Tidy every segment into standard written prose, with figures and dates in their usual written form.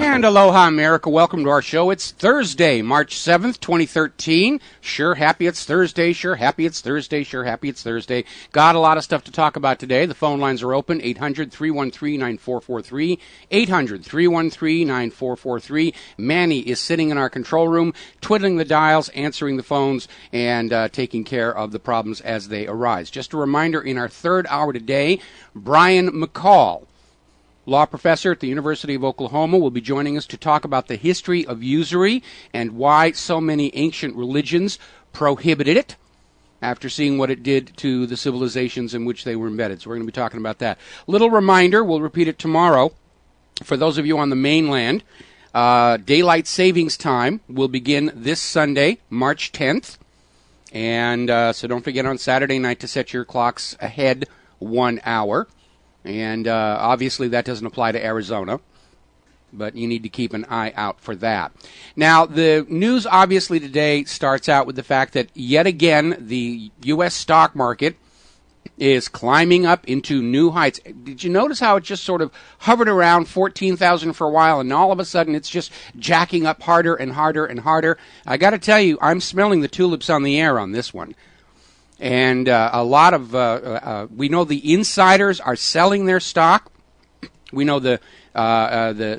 And aloha, America. Welcome to our show. It's Thursday, March 7th, 2013. Sure happy it's Thursday. Sure happy it's Thursday. Sure happy it's Thursday. Got a lot of stuff to talk about today. The phone lines are open, 800-313-9443, 800-313-9443. Manny is sitting in our control room, twiddling the dials, answering the phones, and taking care of the problems as they arise. Just a reminder, in our third hour today, Brian McCall, law professor at the University of Oklahoma, will be joining us to talk about the history of usury and why so many ancient religions prohibited it after seeing what it did to the civilizations in which they were embedded. So we're going to be talking about that. Little reminder, we'll repeat it tomorrow. For those of you on the mainland, daylight savings time will begin this Sunday, March 10th. And so don't forget on Saturday night to set your clocks ahead 1 hour. And obviously that doesn't apply to Arizona, but you need to keep an eye out for that. Now, the news obviously today starts out with the fact that yet again the U.S. stock market is climbing up into new heights. Did you notice how it just sort of hovered around 14,000 for a while, and all of a sudden it's just jacking up harder and harder and harder? I got to tell you, I'm smelling the tulips on the air on this one. And a lot of, we know the insiders are selling their stock. We know the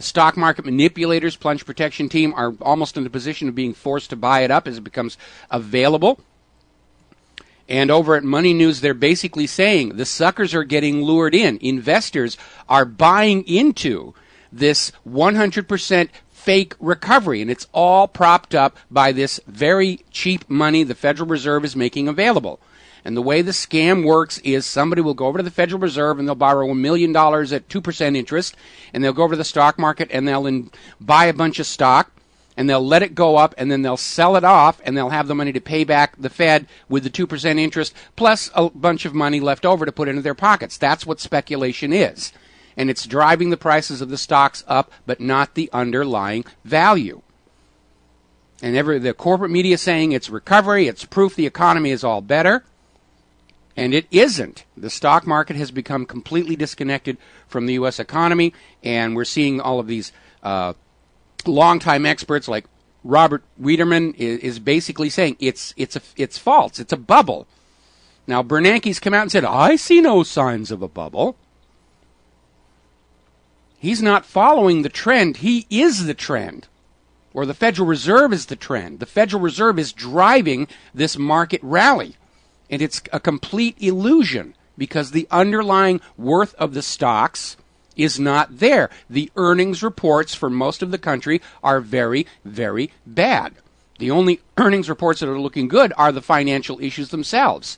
stock market manipulators, plunge protection team, are almost in the position of being forced to buy it up as it becomes available. And over at Money News, they're basically saying the suckers are getting lured in. Investors are buying into this 100% fake recovery, and it's all propped up by this very cheap money the Federal Reserve is making available. And the way the scam works is somebody will go over to the Federal Reserve and they'll borrow $1 million at 2% interest, and they'll go over to the stock market and they'll buy a bunch of stock, and they'll let it go up, and then they'll sell it off, and they'll have the money to pay back the Fed with the 2% interest, plus a bunch of money left over to put into their pockets. That's what speculation is. And it's driving the prices of the stocks up, but not the underlying value. And the corporate media saying it's recovery, it's proof the economy is all better. And it isn't. The stock market has become completely disconnected from the U.S. economy, and we're seeing all of these longtime experts like Robert Wiederman is basically saying it's false. It's a bubble. Now, Bernanke's come out and said, I see no signs of a bubble. He's not following the trend. He is the trend. Or the Federal Reserve is the trend. The Federal Reserve is driving this market rally. And it's a complete illusion because the underlying worth of the stocks is not there. The earnings reports for most of the country are very, very bad. The only earnings reports that are looking good are the financial issues themselves,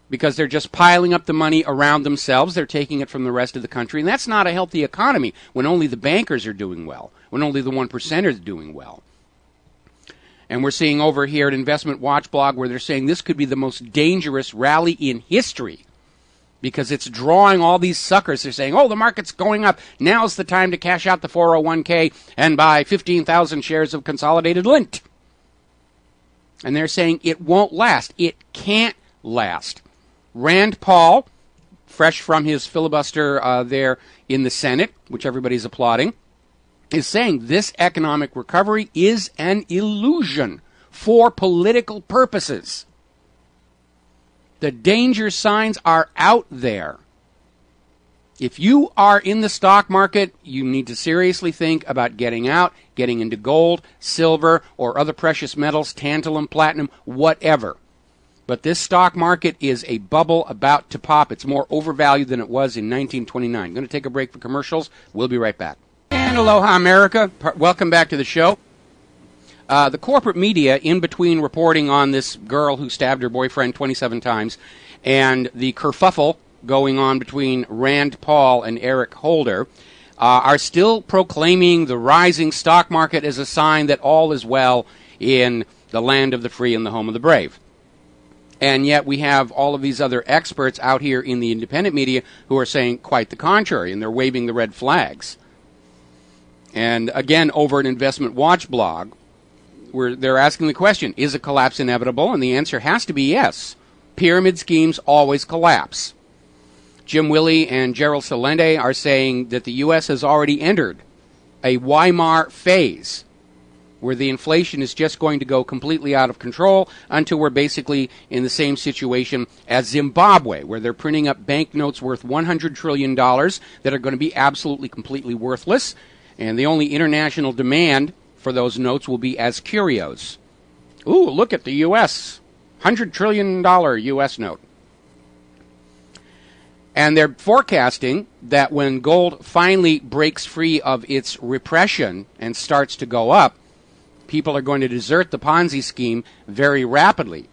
because they're just piling up the money around themselves. They're taking it from the rest of the country, and that's not a healthy economy when only the bankers are doing well, when only the 1% are doing well. And we're seeing over here at Investment Watch blog where they're saying this could be the most dangerous rally in history because it's drawing all these suckers. They're saying, oh, the market's going up. Now's the time to cash out the 401k and buy 15,000 shares of Consolidated Lint. And they're saying it won't last. It can't last. Rand Paul, fresh from his filibuster there in the Senate, which everybody's applauding, is saying this economic recovery is an illusion for political purposes. The danger signs are out there. If you are in the stock market, you need to seriously think about getting out, getting into gold, silver, or other precious metals, tantalum, platinum, whatever. But this stock market is a bubble about to pop. It's more overvalued than it was in 1929. I'm going to take a break for commercials. We'll be right back. And aloha, America. Welcome back to the show. The corporate media, in between reporting on this girl who stabbed her boyfriend 27 times and the kerfuffle going on between Rand Paul and Eric Holder, are still proclaiming the rising stock market as a sign that all is well in the land of the free and the home of the brave. And yet we have all of these other experts out here in the independent media who are saying quite the contrary, and they're waving the red flags. And again, over at Investment Watch blog, where they're asking the question, is a collapse inevitable? And the answer has to be yes. Pyramid schemes always collapse. Jim Willey and Gerald Salende are saying that the U.S. has already entered a Weimar phase, where the inflation is just going to go completely out of control until we're basically in the same situation as Zimbabwe, where they're printing up banknotes worth $100 trillion that are going to be absolutely, completely worthless, and the only international demand for those notes will be as curios. Ooh, look at the U.S., $100 trillion U.S. note. And they're forecasting that when gold finally breaks free of its repression and starts to go up, people are going to desert the Ponzi scheme very rapidly.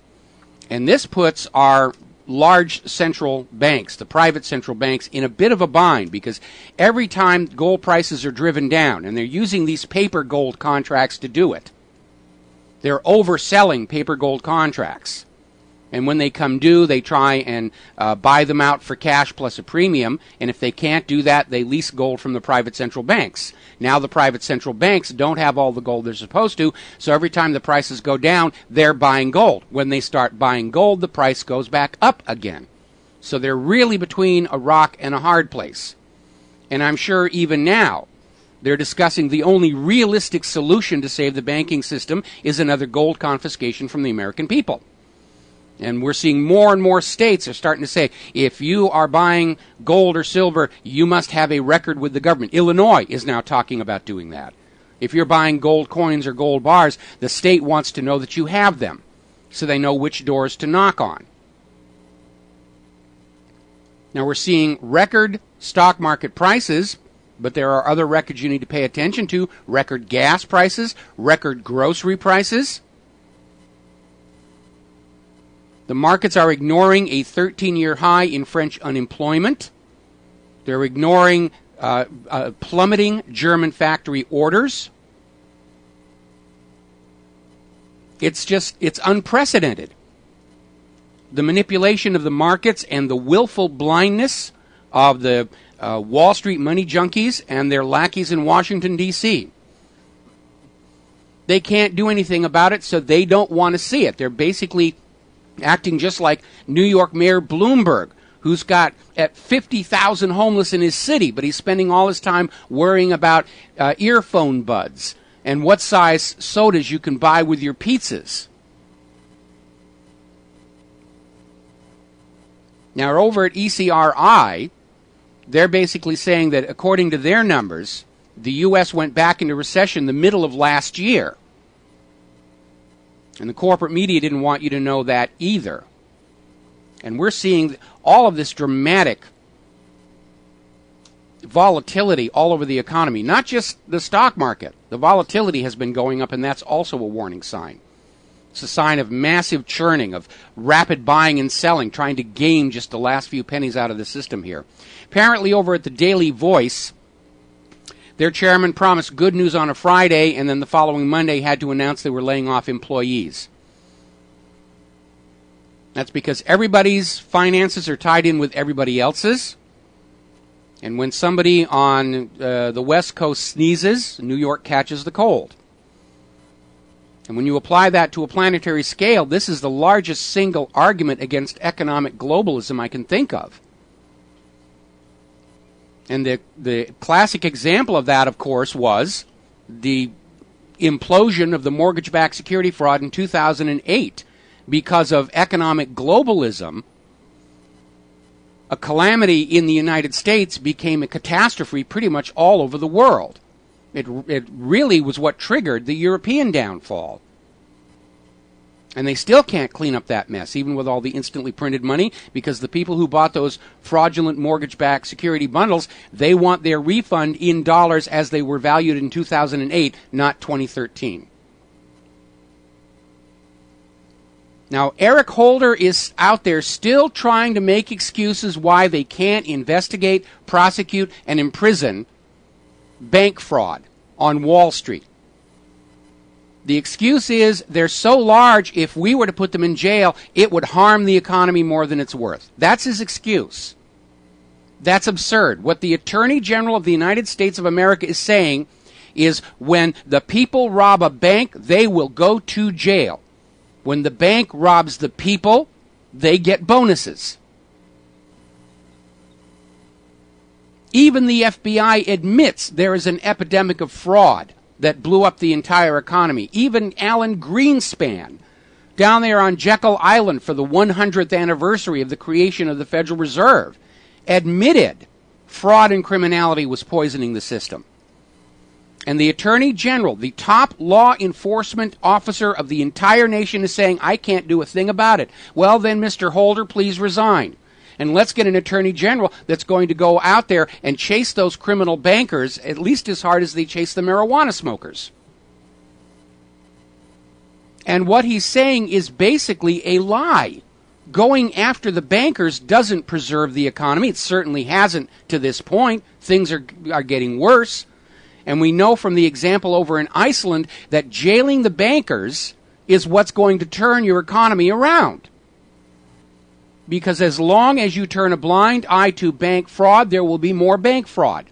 And this puts our large central banks, the private central banks, in a bit of a bind, because every time gold prices are driven down, and they're using these paper gold contracts to do it, they're overselling paper gold contracts. And when they come due, they try and buy them out for cash plus a premium. And if they can't do that, they lease gold from the private central banks. Now the private central banks don't have all the gold they're supposed to, so every time the prices go down, they're buying gold. When they start buying gold, the price goes back up again. So they're really between a rock and a hard place. And I'm sure even now, they're discussing the only realistic solution to save the banking system is another gold confiscation from the American people. And we're seeing more and more states are starting to say, if you are buying gold or silver, you must have a record with the government. Illinois is now talking about doing that. If you're buying gold coins or gold bars, the state wants to know that you have them, so they know which doors to knock on. Now we're seeing record stock market prices, but there are other records you need to pay attention to. Record gas prices, record grocery prices. The markets are ignoring a 13-year high in French unemployment. They're ignoring plummeting German factory orders. It's unprecedented. The manipulation of the markets and the willful blindness of the Wall Street money junkies and their lackeys in Washington, D.C. They can't do anything about it, so they don't want to see it. They're basically acting just like New York Mayor Bloomberg, who's got at 50,000 homeless in his city, but he's spending all his time worrying about earphone buds and what size sodas you can buy with your pizzas. Now, over at ECRI, they're basically saying that according to their numbers, the U.S. went back into recession the middle of last year. And the corporate media didn't want you to know that either. And we're seeing all of this dramatic volatility all over the economy, not just the stock market. The volatility has been going up, and that's also a warning sign. It's a sign of massive churning, of rapid buying and selling, trying to game just the last few pennies out of the system here. Apparently over at the Daily Voice, their chairman promised good news on a Friday, and then the following Monday had to announce they were laying off employees. That's because everybody's finances are tied in with everybody else's. And when somebody on the West Coast sneezes, New York catches the cold. And when you apply that to a planetary scale, this is the largest single argument against economic globalism I can think of. And the classic example of that, of course, was the implosion of the mortgage-backed security fraud in 2008. Because of economic globalism, a calamity in the United States became a catastrophe pretty much all over the world. It really was what triggered the European downfall. And they still can't clean up that mess, even with all the instantly printed money, because the people who bought those fraudulent mortgage-backed security bundles, they want their refund in dollars as they were valued in 2008, not 2013. Now, Eric Holder is out there still trying to make excuses why they can't investigate, prosecute, and imprison bank fraud on Wall Street. The excuse is they're so large, if we were to put them in jail, it would harm the economy more than it's worth. That's his excuse. That's absurd. What the Attorney General of the United States of America is saying is when the people rob a bank, they will go to jail. When the bank robs the people, they get bonuses. Even the FBI admits there is an epidemic of fraud that blew up the entire economy. Even Alan Greenspan, down there on Jekyll Island for the 100th anniversary of the creation of the Federal Reserve, admitted fraud and criminality was poisoning the system. And the Attorney General, the top law enforcement officer of the entire nation, is saying, I can't do a thing about it. Well, then, Mr. Holder, please resign. And let's get an Attorney General that's going to go out there and chase those criminal bankers at least as hard as they chase the marijuana smokers. And what he's saying is basically a lie. Going after the bankers doesn't preserve the economy. It certainly hasn't to this point. Things are getting worse. And we know from the example over in Iceland that jailing the bankers is what's going to turn your economy around. Because as long as you turn a blind eye to bank fraud, there will be more bank fraud.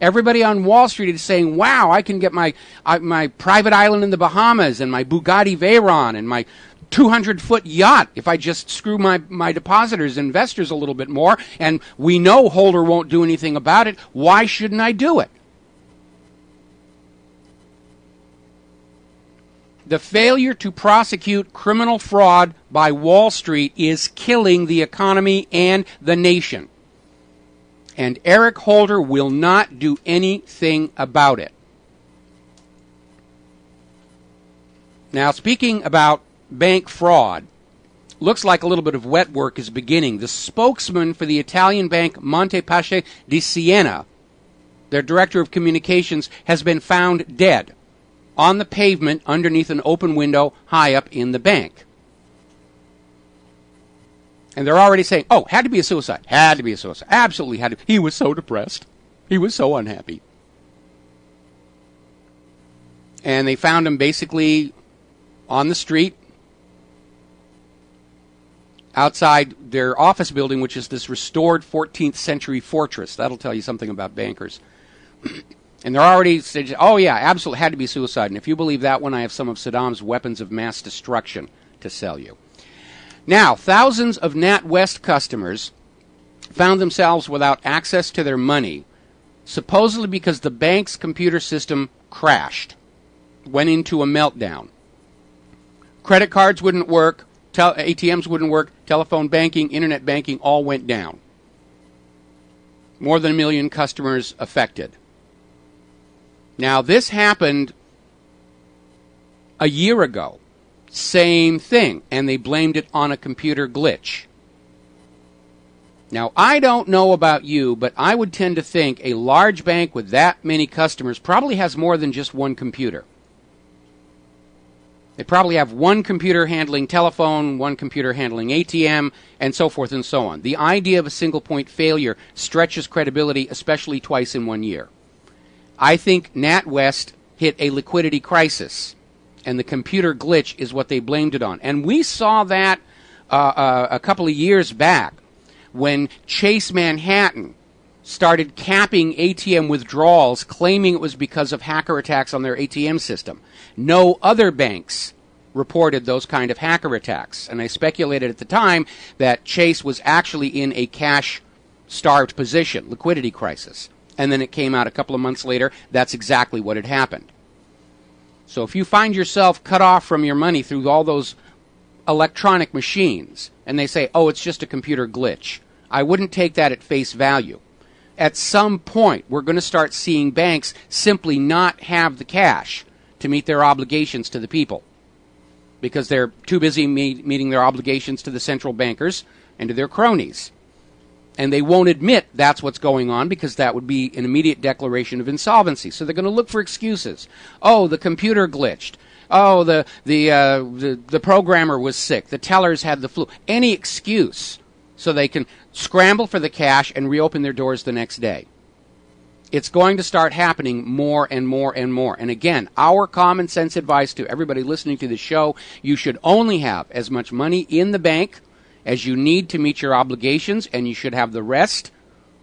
Everybody on Wall Street is saying, wow, I can get my private island in the Bahamas and my Bugatti Veyron and my 200-foot yacht if I just screw my depositors, investors a little bit more, and we know Holder won't do anything about it. Why shouldn't I do it? The failure to prosecute criminal fraud by Wall Street is killing the economy and the nation. And Eric Holder will not do anything about it. Now, speaking about bank fraud, looks like a little bit of wet work is beginning. The spokesman for the Italian bank Monte Paschi di Siena, their director of communications, has been found dead on the pavement underneath an open window high up in the bank. And they're already saying, oh, had to be a suicide. Had to be a suicide. Absolutely had to. He was so depressed. He was so unhappy. And they found him basically on the street outside their office building, which is this restored 14th century fortress. That'll tell you something about bankers. And they're already saying, oh, yeah, absolutely had to be suicide. And if you believe that one, I have some of Saddam's weapons of mass destruction to sell you. Now, thousands of NatWest customers found themselves without access to their money, supposedly because the bank's computer system crashed, went into a meltdown. Credit cards wouldn't work, ATMs wouldn't work, telephone banking, internet banking all went down. More than 1 million customers affected. Now, this happened a year ago. Same thing, and they blamed it on a computer glitch. Now, I don't know about you, but I would tend to think a large bank with that many customers probably has more than just one computer. They probably have one computer handling telephone, one computer handling ATM, and so forth and so on. The idea of a single point failure stretches credibility, especially twice in 1 year. I think NatWest hit a liquidity crisis, and the computer glitch is what they blamed it on. And we saw that a couple of years back when Chase Manhattan started capping ATM withdrawals, claiming it was because of hacker attacks on their ATM system. No other banks reported those kind of hacker attacks. And I speculated at the time that Chase was actually in a cash-starved position, liquidity crisis. And then it came out a couple of months later, that's exactly what had happened. So if you find yourself cut off from your money through all those electronic machines, and they say, oh, it's just a computer glitch, I wouldn't take that at face value. At some point, we're going to start seeing banks simply not have the cash to meet their obligations to the people because they're too busy meeting their obligations to the central bankers and to their cronies. And they won't admit that's what's going on because that would be an immediate declaration of insolvency. So they're going to look for excuses. Oh, the computer glitched. Oh, the programmer was sick. The tellers had the flu. Any excuse so they can scramble for the cash and reopen their doors the next day. It's going to start happening more and more and more. And again, our common sense advice to everybody listening to this show, you should only have as much money in the bank as you need to meet your obligations, and you should have the rest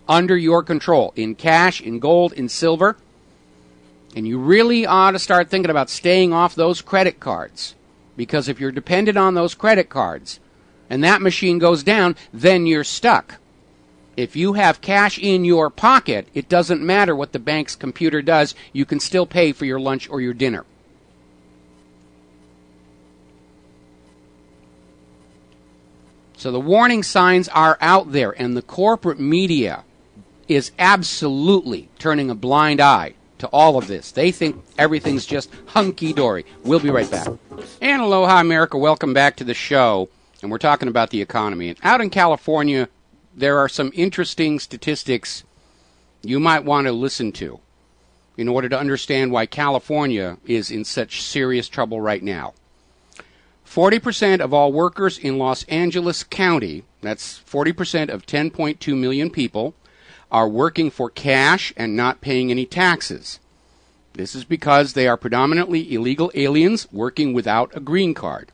under your control, in cash, in gold, in silver. And you really ought to start thinking about staying off those credit cards, because if you're dependent on those credit cards and that machine goes down, then you're stuck. If you have cash in your pocket, it doesn't matter what the bank's computer does. You can still pay for your lunch or your dinner. So the warning signs are out there, and the corporate media is absolutely turning a blind eye to all of this. They think everything's just hunky-dory. We'll be right back. And aloha, America. Welcome back to the show. And we're talking about the economy. And out in California, there are some interesting statistics you might want to listen to in order to understand why California is in such serious trouble right now. 40% of all workers in Los Angeles County, that's 40% of 10.2 million people, are working for cash and not paying any taxes. This is because they are predominantly illegal aliens working without a green card.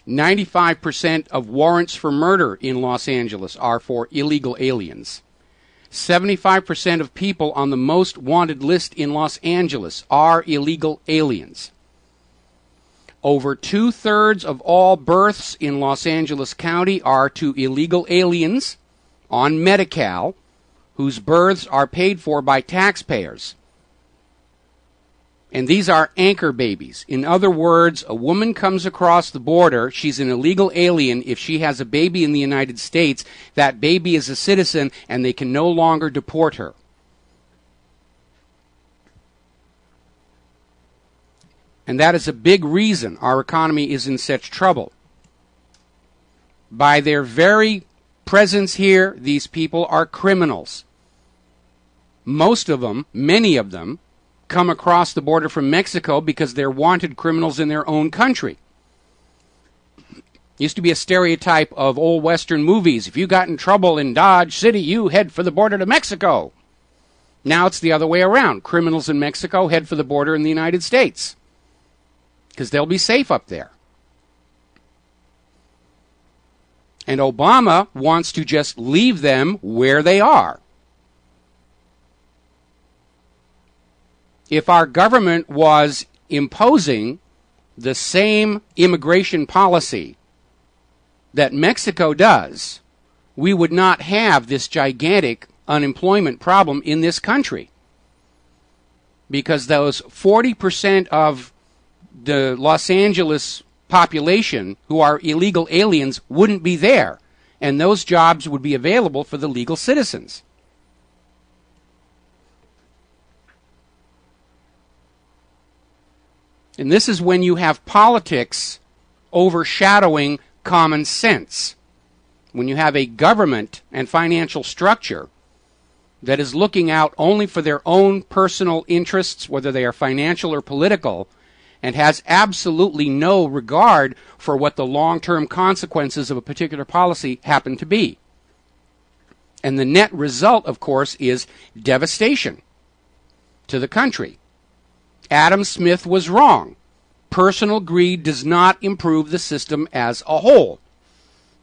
95% of warrants for murder in Los Angeles are for illegal aliens. 75% of people on the most wanted list in Los Angeles are illegal aliens. Over 2/3 of all births in Los Angeles County are to illegal aliens on Medi-Cal, whose births are paid for by taxpayers. And these are anchor babies. In other words, a woman comes across the border, she's an illegal alien. If she has a baby in the United States, that baby is a citizen, and they can no longer deport her. And that is a big reason our economy is in such trouble. By their very presence here, these people are criminals. Most of them, many of them, come across the border from Mexico because they're wanted criminals in their own country. Used to be a stereotype of old Western movies. If you got in trouble in Dodge City, you head for the border to Mexico. Now it's the other way around. Criminals in Mexico head for the border in the United States because they'll be safe up there. And Obama wants to just leave them where they are. If our government was imposing the same immigration policy that Mexico does, we would not have this gigantic unemployment problem in this country. Because those 40% of the Los Angeles population who are illegal aliens wouldn't be there, and those jobs would be available for the legal citizens. And this is when you have politics overshadowing common sense. When you have a government and financial structure that is looking out only for their own personal interests, whether they are financial or political, and has absolutely no regard for what the long-term consequences of a particular policy happen to be. And the net result, of course, is devastation to the country. Adam Smith was wrong. Personal greed does not improve the system as a whole.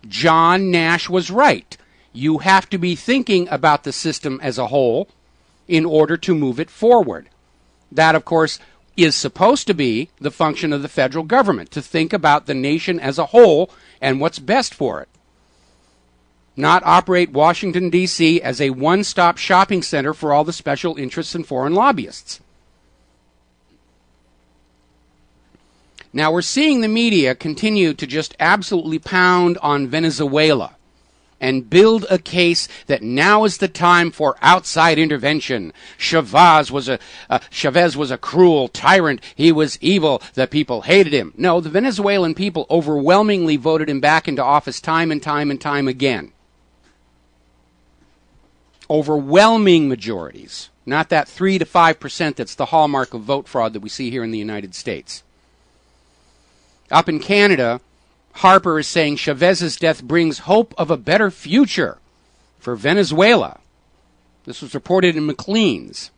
John Nash was right. You have to be thinking about the system as a whole in order to move it forward. That, of course, is supposed to be the function of the federal government, to think about the nation as a whole and what's best for it. Not operate Washington, D.C. as a one-stop shopping center for all the special interests and foreign lobbyists. Now, we're seeing the media continue to just absolutely pound on Venezuela and build a case that now is the time for outside intervention. Chavez was a cruel tyrant. He was evil. The people hated him. No, the Venezuelan people overwhelmingly voted him back into office time and time and time again. Overwhelming majorities. Not that 3 to 5% that's the hallmark of vote fraud that we see here in the United States. Up in Canada, Harper is saying Chavez's death brings hope of a better future for Venezuela. This was reported in Maclean's.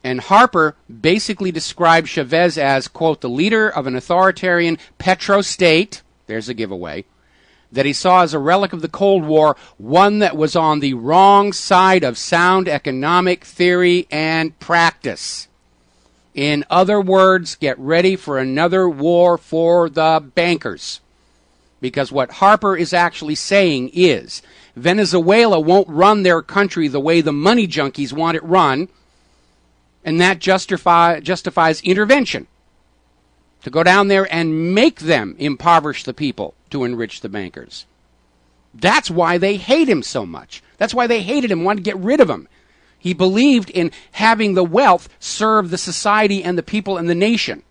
And Harper basically described Chavez as, quote, the leader of an authoritarian petrostate, there's a giveaway, that he saw as a relic of the Cold War, one that was on the wrong side of sound economic theory and practice. In other words, get ready for another war for the bankers. Because what Harper is actually saying is Venezuela won't run their country the way the money junkies want it run, and that justifies intervention. To go down there and make them impoverish the people to enrich the bankers. That's why they hate him so much. That's why they hated him, wanted to get rid of him. He believed in having the wealth serve the society and the people and the nation,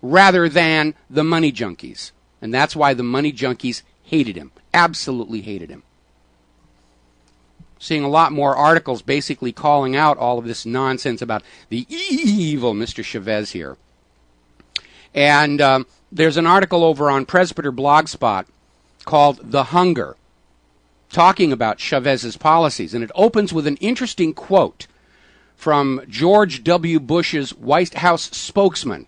rather than the money junkies. And that's why the money junkies hated him, absolutely hated him. Seeing a lot more articles basically calling out all of this nonsense about the evil Mr. Chavez here. And there's an article over on Presbyter Blogspot called The Hunger, talking about Chavez's policies. And it opens with an interesting quote from George W. Bush's White House spokesman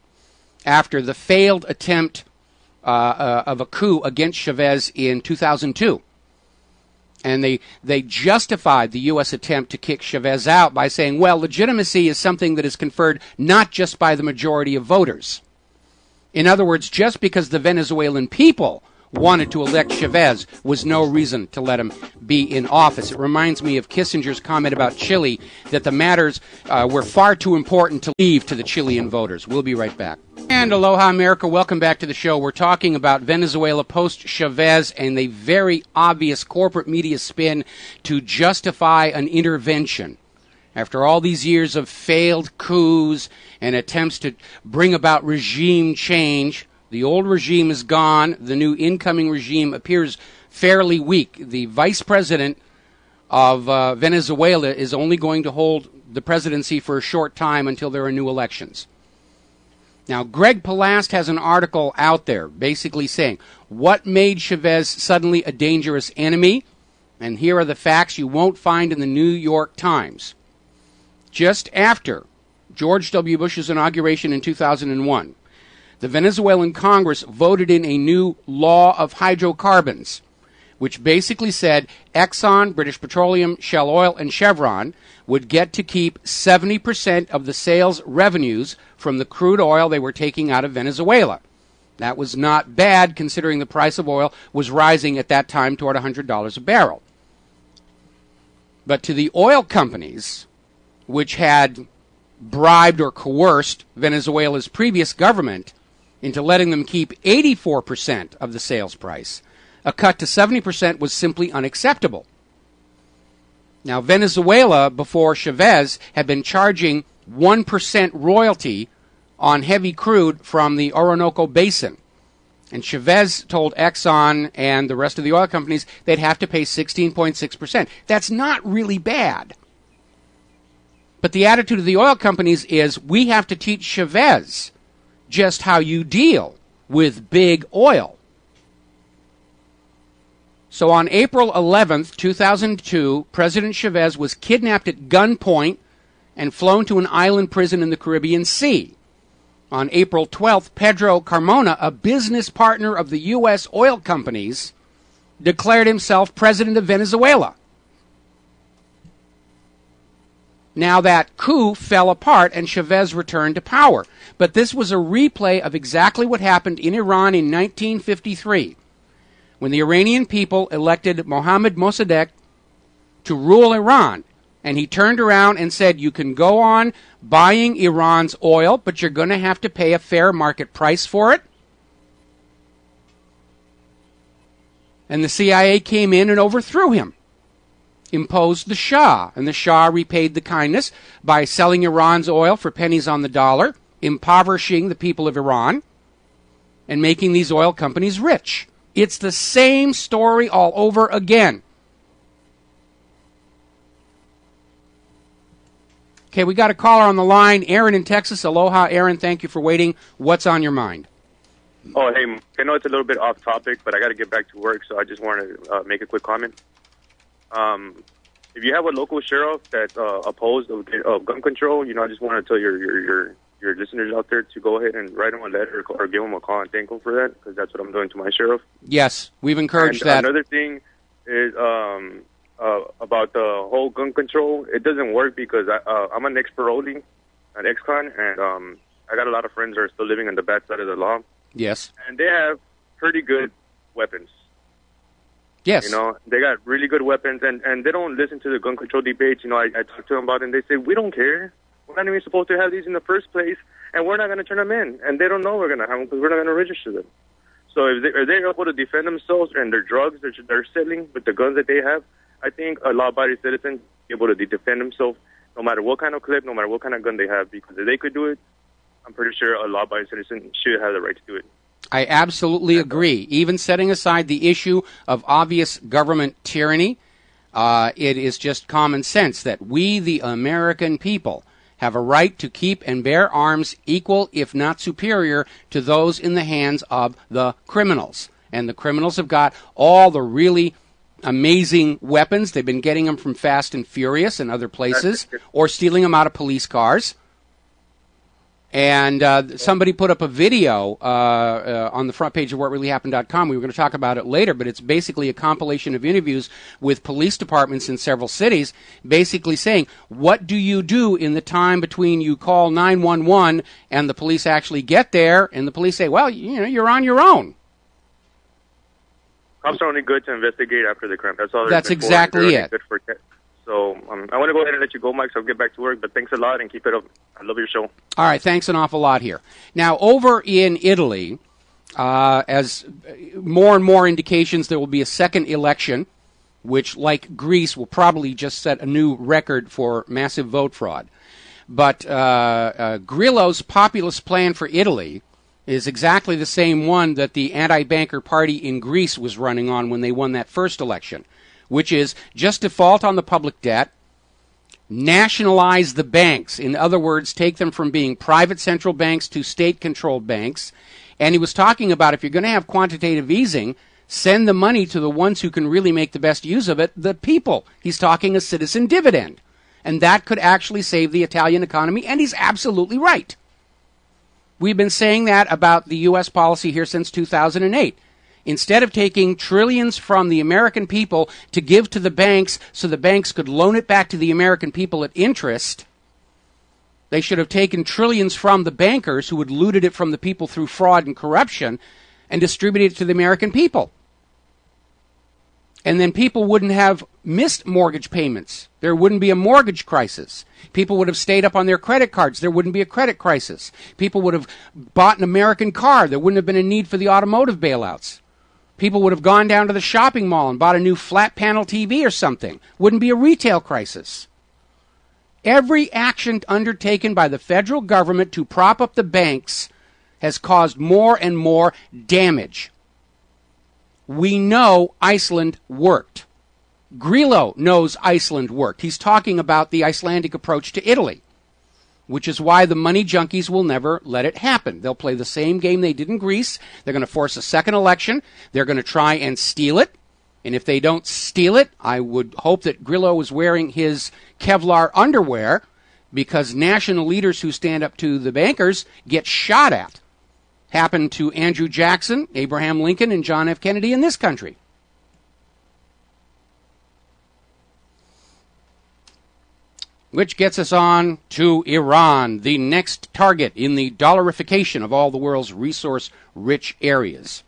after the failed attempt of a coup against Chavez in 2002. And they justified the U.S. attempt to kick Chavez out by saying, well, legitimacy is something that is conferred not just by the majority of voters. In other words, just because the Venezuelan people wanted to elect Chavez was no reason to let him be in office. It reminds me of Kissinger's comment about Chile, that the matters were far too important to leave to the Chilean voters. We'll be right back. And aloha, America. Welcome back to the show. We're talking about Venezuela post-Chavez and the very obvious corporate media spin to justify an intervention. After all these years of failed coups and attempts to bring about regime change, the old regime is gone. The new incoming regime appears fairly weak. The vice president of Venezuela is only going to hold the presidency for a short time until there are new elections. Now, Greg Palast has an article out there basically saying, what made Chavez suddenly a dangerous enemy? And here are the facts you won't find in the New York Times. Just after George W. Bush's inauguration in 2001, the Venezuelan Congress voted in a new law of hydrocarbons, which basically said Exxon, British Petroleum, Shell Oil, and Chevron would get to keep 70% of the sales revenues from the crude oil they were taking out of Venezuela. That was not bad, considering the price of oil was rising at that time toward $100 a barrel. But to the oil companies, which had bribed or coerced Venezuela's previous government into letting them keep 84% of the sales price, a cut to 70% was simply unacceptable. Now, Venezuela, before Chavez, had been charging 1% royalty on heavy crude from the Orinoco Basin. And Chavez told Exxon and the rest of the oil companies they'd have to pay 16.6%. That's not really bad. But the attitude of the oil companies is, we have to teach Chavez just how you deal with big oil. So on April 11th, 2002, President Chavez was kidnapped at gunpoint and flown to an island prison in the Caribbean Sea. On April 12th, Pedro Carmona, a business partner of the U.S. oil companies, declared himself president of Venezuela. Now that coup fell apart and Chavez returned to power. But this was a replay of exactly what happened in Iran in 1953, when the Iranian people elected Mohammad Mossadegh to rule Iran. And he turned around and said, you can go on buying Iran's oil, but you're going to have to pay a fair market price for it. And the CIA came in and overthrew him, imposed the Shah, and the Shah repaid the kindness by selling Iran's oil for pennies on the dollar, impoverishing the people of Iran, and making these oil companies rich. It's the same story all over again. Okay, we got a caller on the line, Aaron in Texas. Aloha, Aaron. Thank you for waiting. What's on your mind? Oh, hey, I know it's a little bit off topic, but I got to get back to work, so I just want to make a quick comment. If you have a local sheriff that's opposed of gun control, I just want to tell your listeners out there to go ahead and write them a letter or give them a call and thank them for that, because that's what I'm doing to my sheriff. Yes, we've encouraged that. Another thing is about the whole gun control. It doesn't work because I'm an ex-parolee, an ex-con, and I got a lot of friends that are still living on the bad side of the law. Yes. And they have pretty good weapons. Yes. You know, they got really good weapons, and they don't listen to the gun control debates. You know, I talk to them about it, and they say, we don't care. We're not even supposed to have these in the first place, and we're not going to turn them in. And they don't know we're going to have them because we're not going to register them. So if they're able to defend themselves and their drugs they're selling with the guns that they have, I think a law-abiding citizen is able to defend themselves no matter what kind of clip, no matter what kind of gun they have. Because if they could do it, I'm pretty sure a law-abiding citizen should have the right to do it. I absolutely agree. Even setting aside the issue of obvious government tyranny, it is just common sense that we, the American people, have a right to keep and bear arms equal, if not superior, to those in the hands of the criminals. And the criminals have got all the really amazing weapons. They've been getting them from Fast and Furious and other places, or stealing them out of police cars. And somebody put up a video on the front page of whatreallyhappened.com. We were going to talk about it later, but it's basically a compilation of interviews with police departments in several cities, basically saying, what do you do in the time between you call 911 and the police actually get there? And the police say, well, you know, you're on your own. Cops are only good to investigate after the crime. That's all. That's exactly it. So I want to go ahead and let you go, Mike, so I'll get back to work. But thanks a lot and keep it up. I love your show. All right, thanks an awful lot here. Now, over in Italy, as more and more indications there will be a second election, which, like Greece, will probably just set a new record for massive vote fraud. But Grillo's populist plan for Italy is exactly the same one that the anti-banker party in Greece was running on when they won that first election, which is just default on the public debt, nationalize the banks. In other words, take them from being private central banks to state-controlled banks. And he was talking about, if you're going to have quantitative easing, send the money to the ones who can really make the best use of it, the people. He's talking a citizen dividend. And that could actually save the Italian economy, and he's absolutely right. We've been saying that about the U.S. policy here since 2008. Instead of taking trillions from the American people to give to the banks so the banks could loan it back to the American people at interest, they should have taken trillions from the bankers who had looted it from the people through fraud and corruption and distributed it to the American people. And then people wouldn't have missed mortgage payments. There wouldn't be a mortgage crisis. People would have stayed up on their credit cards. There wouldn't be a credit crisis. People would have bought an American car. There wouldn't have been a need for the automotive bailouts. People would have gone down to the shopping mall and bought a new flat panel TV or something. Wouldn't be a retail crisis. Every action undertaken by the federal government to prop up the banks has caused more and more damage. We know Iceland worked. Grillo knows Iceland worked. He's talking about the Icelandic approach to Italy, which is why the money junkies will never let it happen. They'll play the same game they did in Greece. They're going to force a second election. They're going to try and steal it. And if they don't steal it, I would hope that Grillo is wearing his Kevlar underwear, because national leaders who stand up to the bankers get shot at. Happened to Andrew Jackson, Abraham Lincoln, and John F. Kennedy in this country. Which gets us on to Iran, the next target in the dollarification of all the world's resource-rich areas.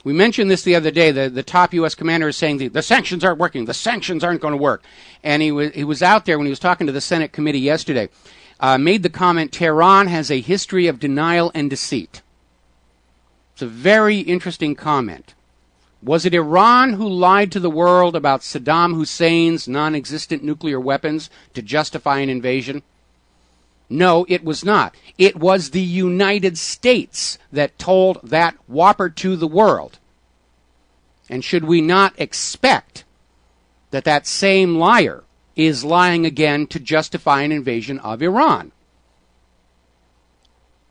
We mentioned this the other day. The top U.S. commander is saying the sanctions aren't working. The sanctions aren't going to work. And he was out there when he was talking to the Senate committee yesterday, made the comment, Tehran has a history of denial and deceit. It's a very interesting comment. Was it Iran who lied to the world about Saddam Hussein's non-existent nuclear weapons to justify an invasion? No, it was not. It was the United States that told that whopper to the world. And should we not expect that that same liar is lying again to justify an invasion of Iran?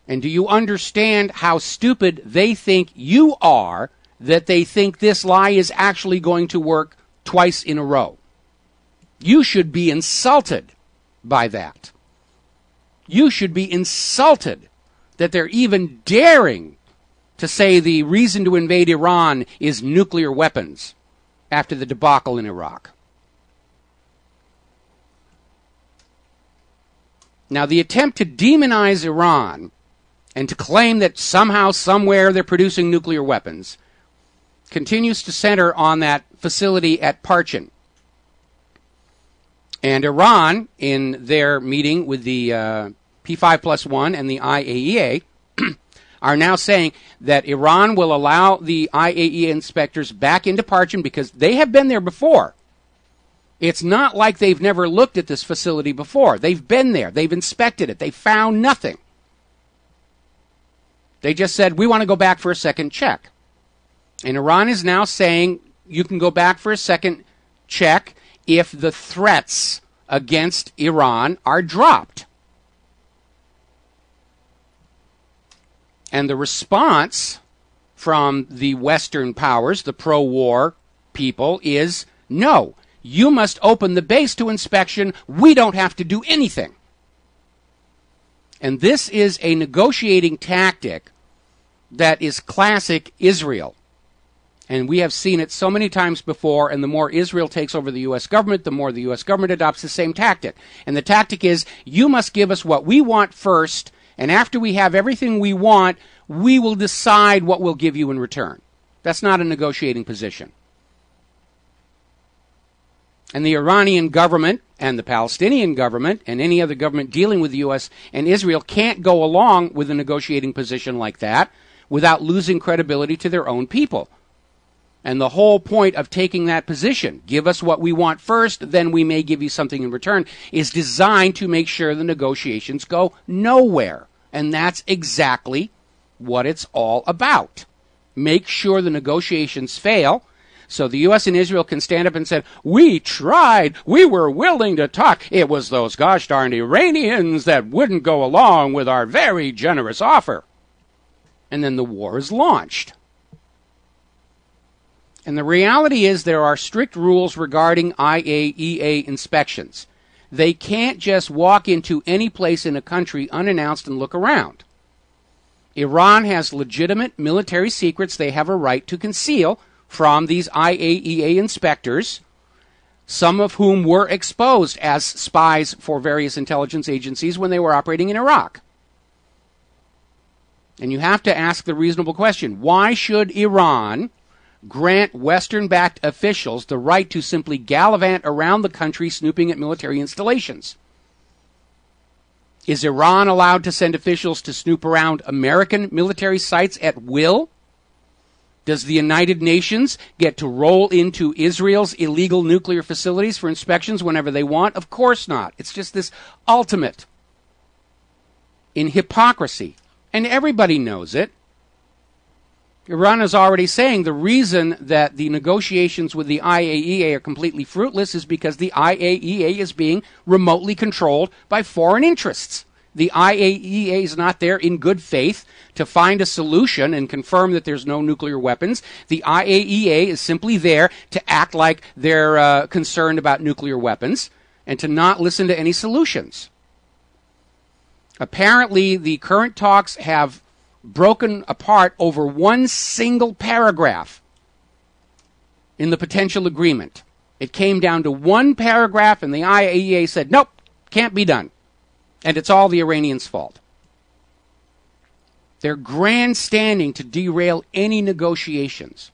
And do you understand how stupid they think you are, that they think this lie is actually going to work twice in a row? You should be insulted by that. You should be insulted that they're even daring to say the reason to invade Iran is nuclear weapons after the debacle in Iraq. Now, the attempt to demonize Iran and to claim that somehow, somewhere, they're producing nuclear weapons continues to center on that facility at Parchin. And Iran, in their meeting with the P5+1 and the IAEA, are now saying that Iran will allow the IAEA inspectors back into Parchin because they have been there before. It's not like they've never looked at this facility before. They've been there. They've inspected it. They found nothing. They just said, we want to go back for a second check. And Iran is now saying you can go back for a second check if the threats against Iran are dropped. And the response from the Western powers, the pro-war people, is no, you must open the base to inspection. We don't have to do anything. And this is a negotiating tactic that is classic Israel. And we have seen it so many times before, and the more Israel takes over the U.S. government, the more the U.S. government adopts the same tactic. And the tactic is, you must give us what we want first, and after we have everything we want, we will decide what we'll give you in return. That's not a negotiating position. And the Iranian government and the Palestinian government and any other government dealing with the U.S. and Israel can't go along with a negotiating position like that without losing credibility to their own people. And the whole point of taking that position, give us what we want first, then we may give you something in return, is designed to make sure the negotiations go nowhere. And that's exactly what it's all about. Make sure the negotiations fail so the U.S. and Israel can stand up and say, we tried, we were willing to talk. It was those gosh darn Iranians that wouldn't go along with our very generous offer. And then the war is launched. And the reality is there are strict rules regarding IAEA inspections. They can't just walk into any place in a country unannounced and look around. Iran has legitimate military secrets they have a right to conceal from these IAEA inspectors, some of whom were exposed as spies for various intelligence agencies when they were operating in Iraq. And you have to ask the reasonable question, why should Iran grant Western-backed officials the right to simply gallivant around the country snooping at military installations? Is Iran allowed to send officials to snoop around American military sites at will? Does the United Nations get to roll into Israel's illegal nuclear facilities for inspections whenever they want? Of course not. It's just this ultimate in hypocrisy. And everybody knows it. Iran is already saying the reason that the negotiations with the IAEA are completely fruitless is because the IAEA is being remotely controlled by foreign interests. The IAEA is not there in good faith to find a solution and confirm that there's no nuclear weapons. The IAEA is simply there to act like they're concerned about nuclear weapons and to not listen to any solutions. Apparently, the current talks have broken apart over one single paragraph in the potential agreement. It came down to one paragraph, and the IAEA said, nope, can't be done. And it's all the Iranians' fault. They're grandstanding to derail any negotiations.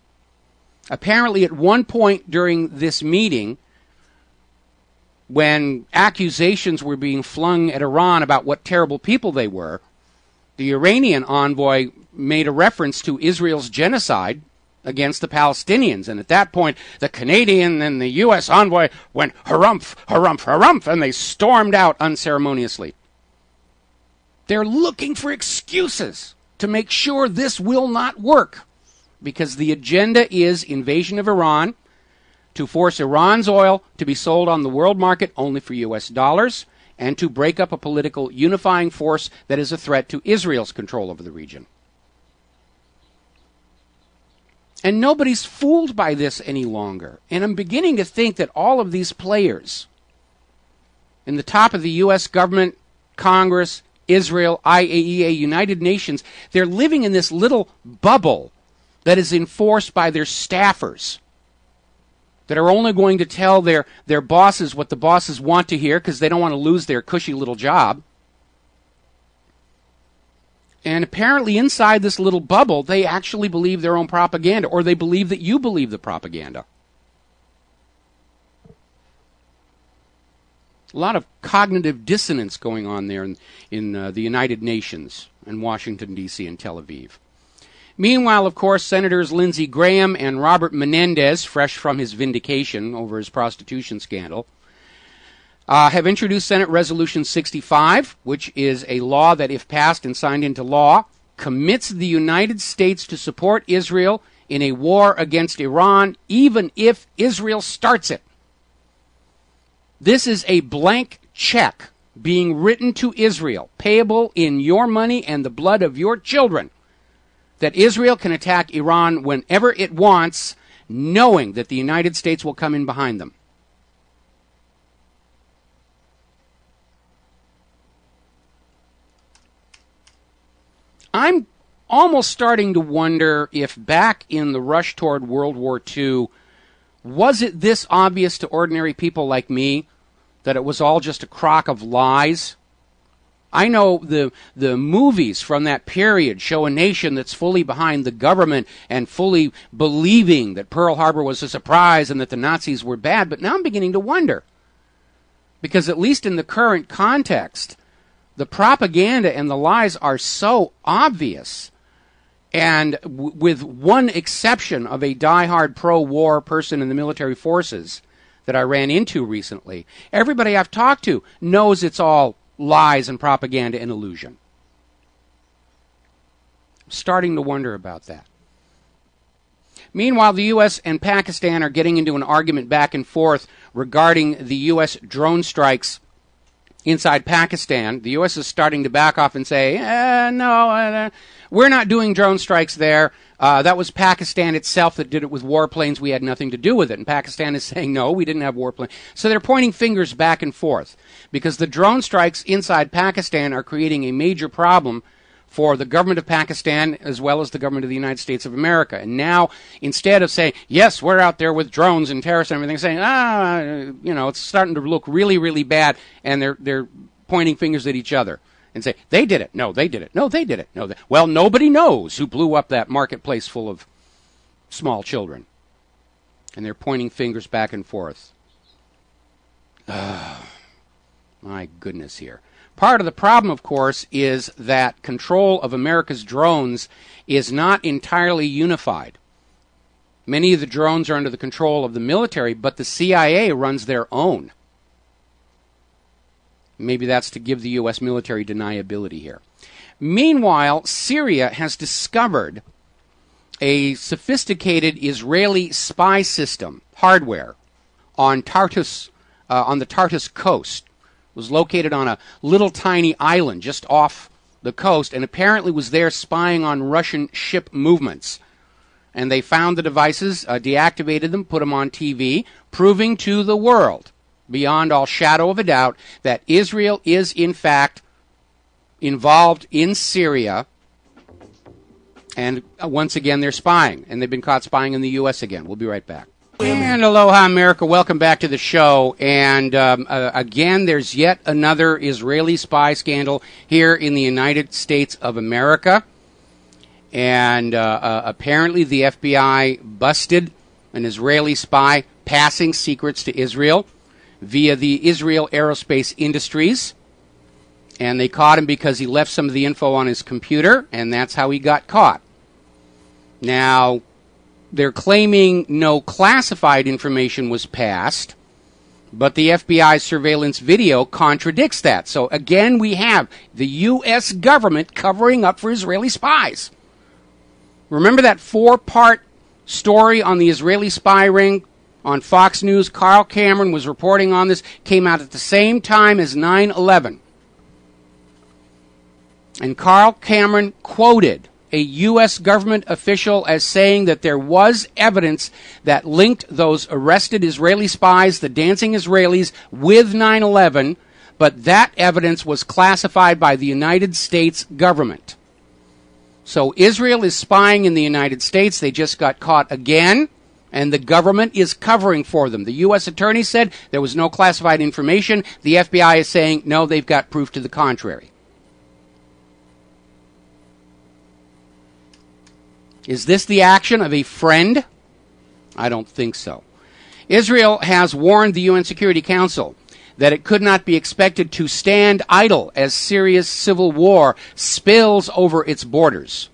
Apparently, at one point during this meeting, when accusations were being flung at Iran about what terrible people they were, the Iranian envoy made a reference to Israel's genocide against the Palestinians. And at that point, the Canadian and the U.S. envoy went harumph, harumph, harumph, and they stormed out unceremoniously. They're looking for excuses to make sure this will not work, because the agenda is invasion of Iran, to force Iran's oil to be sold on the world market only for U.S. dollars, and to break up a political unifying force that is a threat to Israel's control over the region. And nobody's fooled by this any longer. And I'm beginning to think that all of these players in the top of the U.S. government, Congress, Israel, IAEA, United Nations, they're living in this little bubble that is enforced by their staffers that are only going to tell their bosses what the bosses want to hear because they don't want to lose their cushy little job. And apparently inside this little bubble, they actually believe their own propaganda, or they believe that you believe the propaganda. A lot of cognitive dissonance going on there in the United Nations and Washington, D.C. and Tel Aviv. Meanwhile, of course, Senators Lindsey Graham and Robert Menendez, fresh from his vindication over his prostitution scandal, have introduced Senate Resolution 65, which is a law that, if passed and signed into law, commits the United States to support Israel in a war against Iran, even if Israel starts it. This is a blank check being written to Israel, payable in your money and the blood of your children, that Israel can attack Iran whenever it wants, knowing that the United States will come in behind them. I'm almost starting to wonder if back in the rush toward World War II, was it this obvious to ordinary people like me that it was all just a crock of lies? I know the movies from that period show a nation that's fully behind the government and fully believing that Pearl Harbor was a surprise and that the Nazis were bad, but now I'm beginning to wonder. Because at least in the current context, the propaganda and the lies are so obvious. And with one exception of a diehard pro-war person in the military forces that I ran into recently, everybody I've talked to knows it's all lies and propaganda and illusion. I'm starting to wonder about that. Meanwhile, the U.S. and Pakistan are getting into an argument back and forth regarding the U.S. drone strikes inside Pakistan. The U.S. is starting to back off and say, no, we're not doing drone strikes there. That was Pakistan itself that did it with warplanes. We had nothing to do with it. And Pakistan is saying, no, we didn't have warplanes. So they're pointing fingers back and forth because the drone strikes inside Pakistan are creating a major problem for the government of Pakistan as well as the government of the United States of America. And now, instead of saying, yes, we're out there with drones and terrorists and everything, saying, it's starting to look really, really bad, and they're pointing fingers at each other and say, they did it. No, they did it. No, they did it. No, well, nobody knows who blew up that marketplace full of small children. And they're pointing fingers back and forth. My goodness here. Part of the problem, of course, is that control of America's drones is not entirely unified. Many of the drones are under the control of the military, but the CIA runs their own. Maybe that's to give the U.S. military deniability here. Meanwhile, Syria has discovered a sophisticated Israeli spy system, hardware, on the Tartus coast. Was located on a little tiny island just off the coast and apparently was there spying on Russian ship movements. And they found the devices, deactivated them, put them on TV, proving to the world, beyond all shadow of a doubt, that Israel is in fact involved in Syria. And once again, they're spying. And they've been caught spying in the U.S. again. We'll be right back. And aloha, America. Welcome back to the show. And again, there's yet another Israeli spy scandal here in the United States of America. And apparently the FBI busted an Israeli spy passing secrets to Israel via the Israel Aerospace Industries. And they caught him because he left some of the info on his computer, and that's how he got caught. Now, they're claiming no classified information was passed, but the FBI surveillance video contradicts that. So again, we have the U.S. government covering up for Israeli spies. Remember that 4-part story on the Israeli spy ring on Fox News? Carl Cameron was reporting on this, came out at the same time as 9/11. And Carl Cameron quoted a U.S. government official as saying that there was evidence that linked those arrested Israeli spies, the dancing Israelis, with 9/11, but that evidence was classified by the United States government. So Israel is spying in the United States. They just got caught again, and the government is covering for them. The U.S. attorney said there was no classified information. The FBI is saying, no, they've got proof to the contrary. Is this the action of a friend? I don't think so. Israel has warned the UN Security Council that it could not be expected to stand idle as Syria's civil war spills over its borders.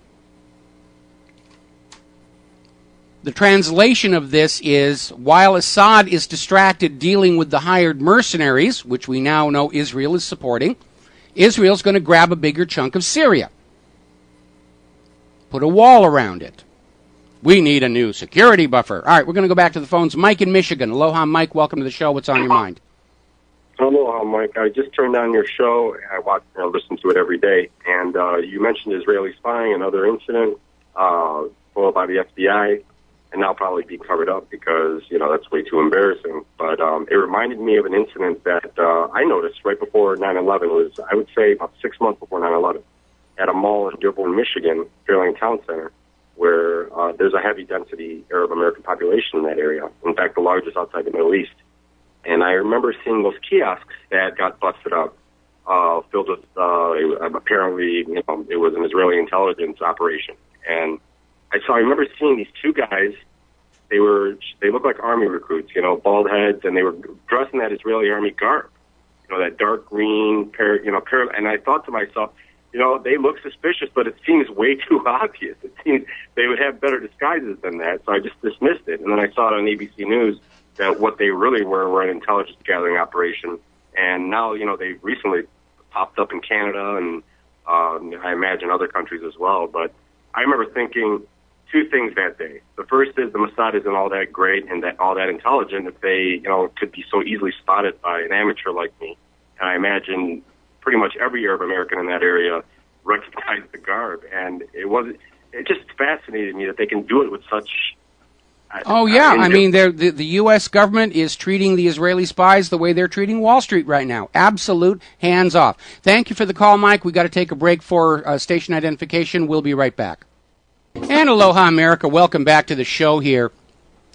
The translation of this is, while Assad is distracted dealing with the hired mercenaries, which we now know Israel is supporting, Israel's going to grab a bigger chunk of Syria. Put a wall around it. We need a new security buffer. All right, we're going to go back to the phones. Mike in Michigan. Aloha, Mike. Welcome to the show. What's on your mind? Aloha, Mike. I just turned on your show. I watch and listen to it every day. And you mentioned Israeli spying, another incident followed by the FBI. And now probably be covered up because, that's way too embarrassing. But it reminded me of an incident that I noticed right before 9/11. It was, I would say, about 6 months before 9/11 at a mall in Dearborn, Michigan, Fairlane Town Center, where there's a heavy density Arab American population in that area. In fact, the largest outside the Middle East. And I remember seeing those kiosks that got busted up, filled with, apparently, it was an Israeli intelligence operation. And I remember seeing these two guys. They looked like army recruits, bald heads, and they were dressed in that Israeli army garb, that dark green pair, and I thought to myself, they look suspicious, but it seems way too obvious. It seems they would have better disguises than that, so I just dismissed it. And then I saw it on ABC News that what they really were an intelligence gathering operation, and now, they've recently popped up in Canada and I imagine other countries as well. But I remember thinking two things that day. The first is the Mossad isn't all that great and all that intelligent if they, could be so easily spotted by an amateur like me. And I imagine pretty much every Arab American in that area recognized the garb. And it just fascinated me that they can do it with such... the U.S. government is treating the Israeli spies the way they're treating Wall Street right now. Absolute hands off. Thank you for the call, Mike. We got to take a break for station identification. We'll be right back. And aloha, America. Welcome back to the show here.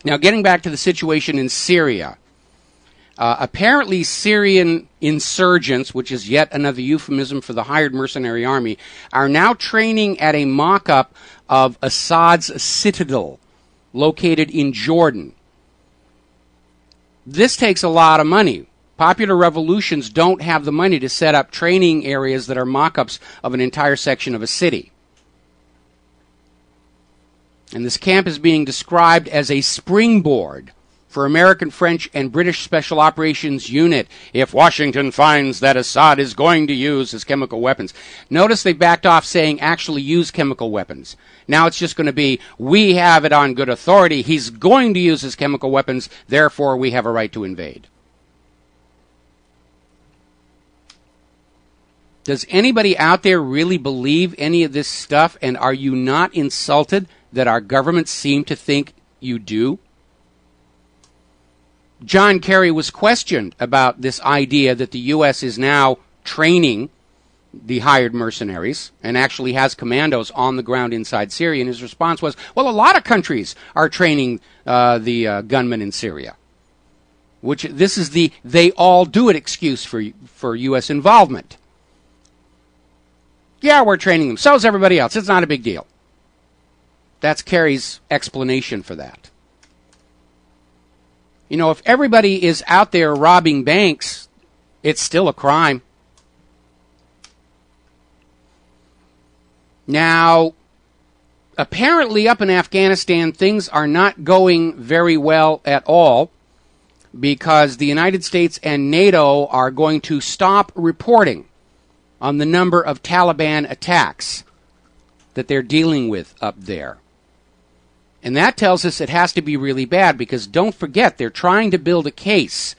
Now, getting back to the situation in Syria. Apparently, Syrian insurgents, which is yet another euphemism for the hired mercenary army, are now training at a mock-up of Assad's citadel, located in Jordan. This takes a lot of money. Popular revolutions don't have the money to set up training areas that are mock-ups of an entire section of a city. And this camp is being described as a springboard for American, French, and British Special Operations Unit if Washington finds that Assad is going to use his chemical weapons. Notice they backed off saying actually use chemical weapons. Now it's just going to be, we have it on good authority. He's going to use his chemical weapons, therefore we have a right to invade. Does anybody out there really believe any of this stuff, and are you not insulted that our governments seem to think you do? John Kerry was questioned about this idea that the U.S. is now training the hired mercenaries and actually has commandos on the ground inside Syria, and his response was, well, a lot of countries are training the gunmen in Syria, which this is the they all do it excuse for U.S. involvement. Yeah, we're training them. So is everybody else. It's not a big deal. That's Kerry's explanation for that. If everybody is out there robbing banks, it's still a crime. Now, apparently up in Afghanistan, things are not going very well at all because the United States and NATO are going to stop reporting on the number of Taliban attacks that they're dealing with up there. And that tells us it has to be really bad because don't forget, they're trying to build a case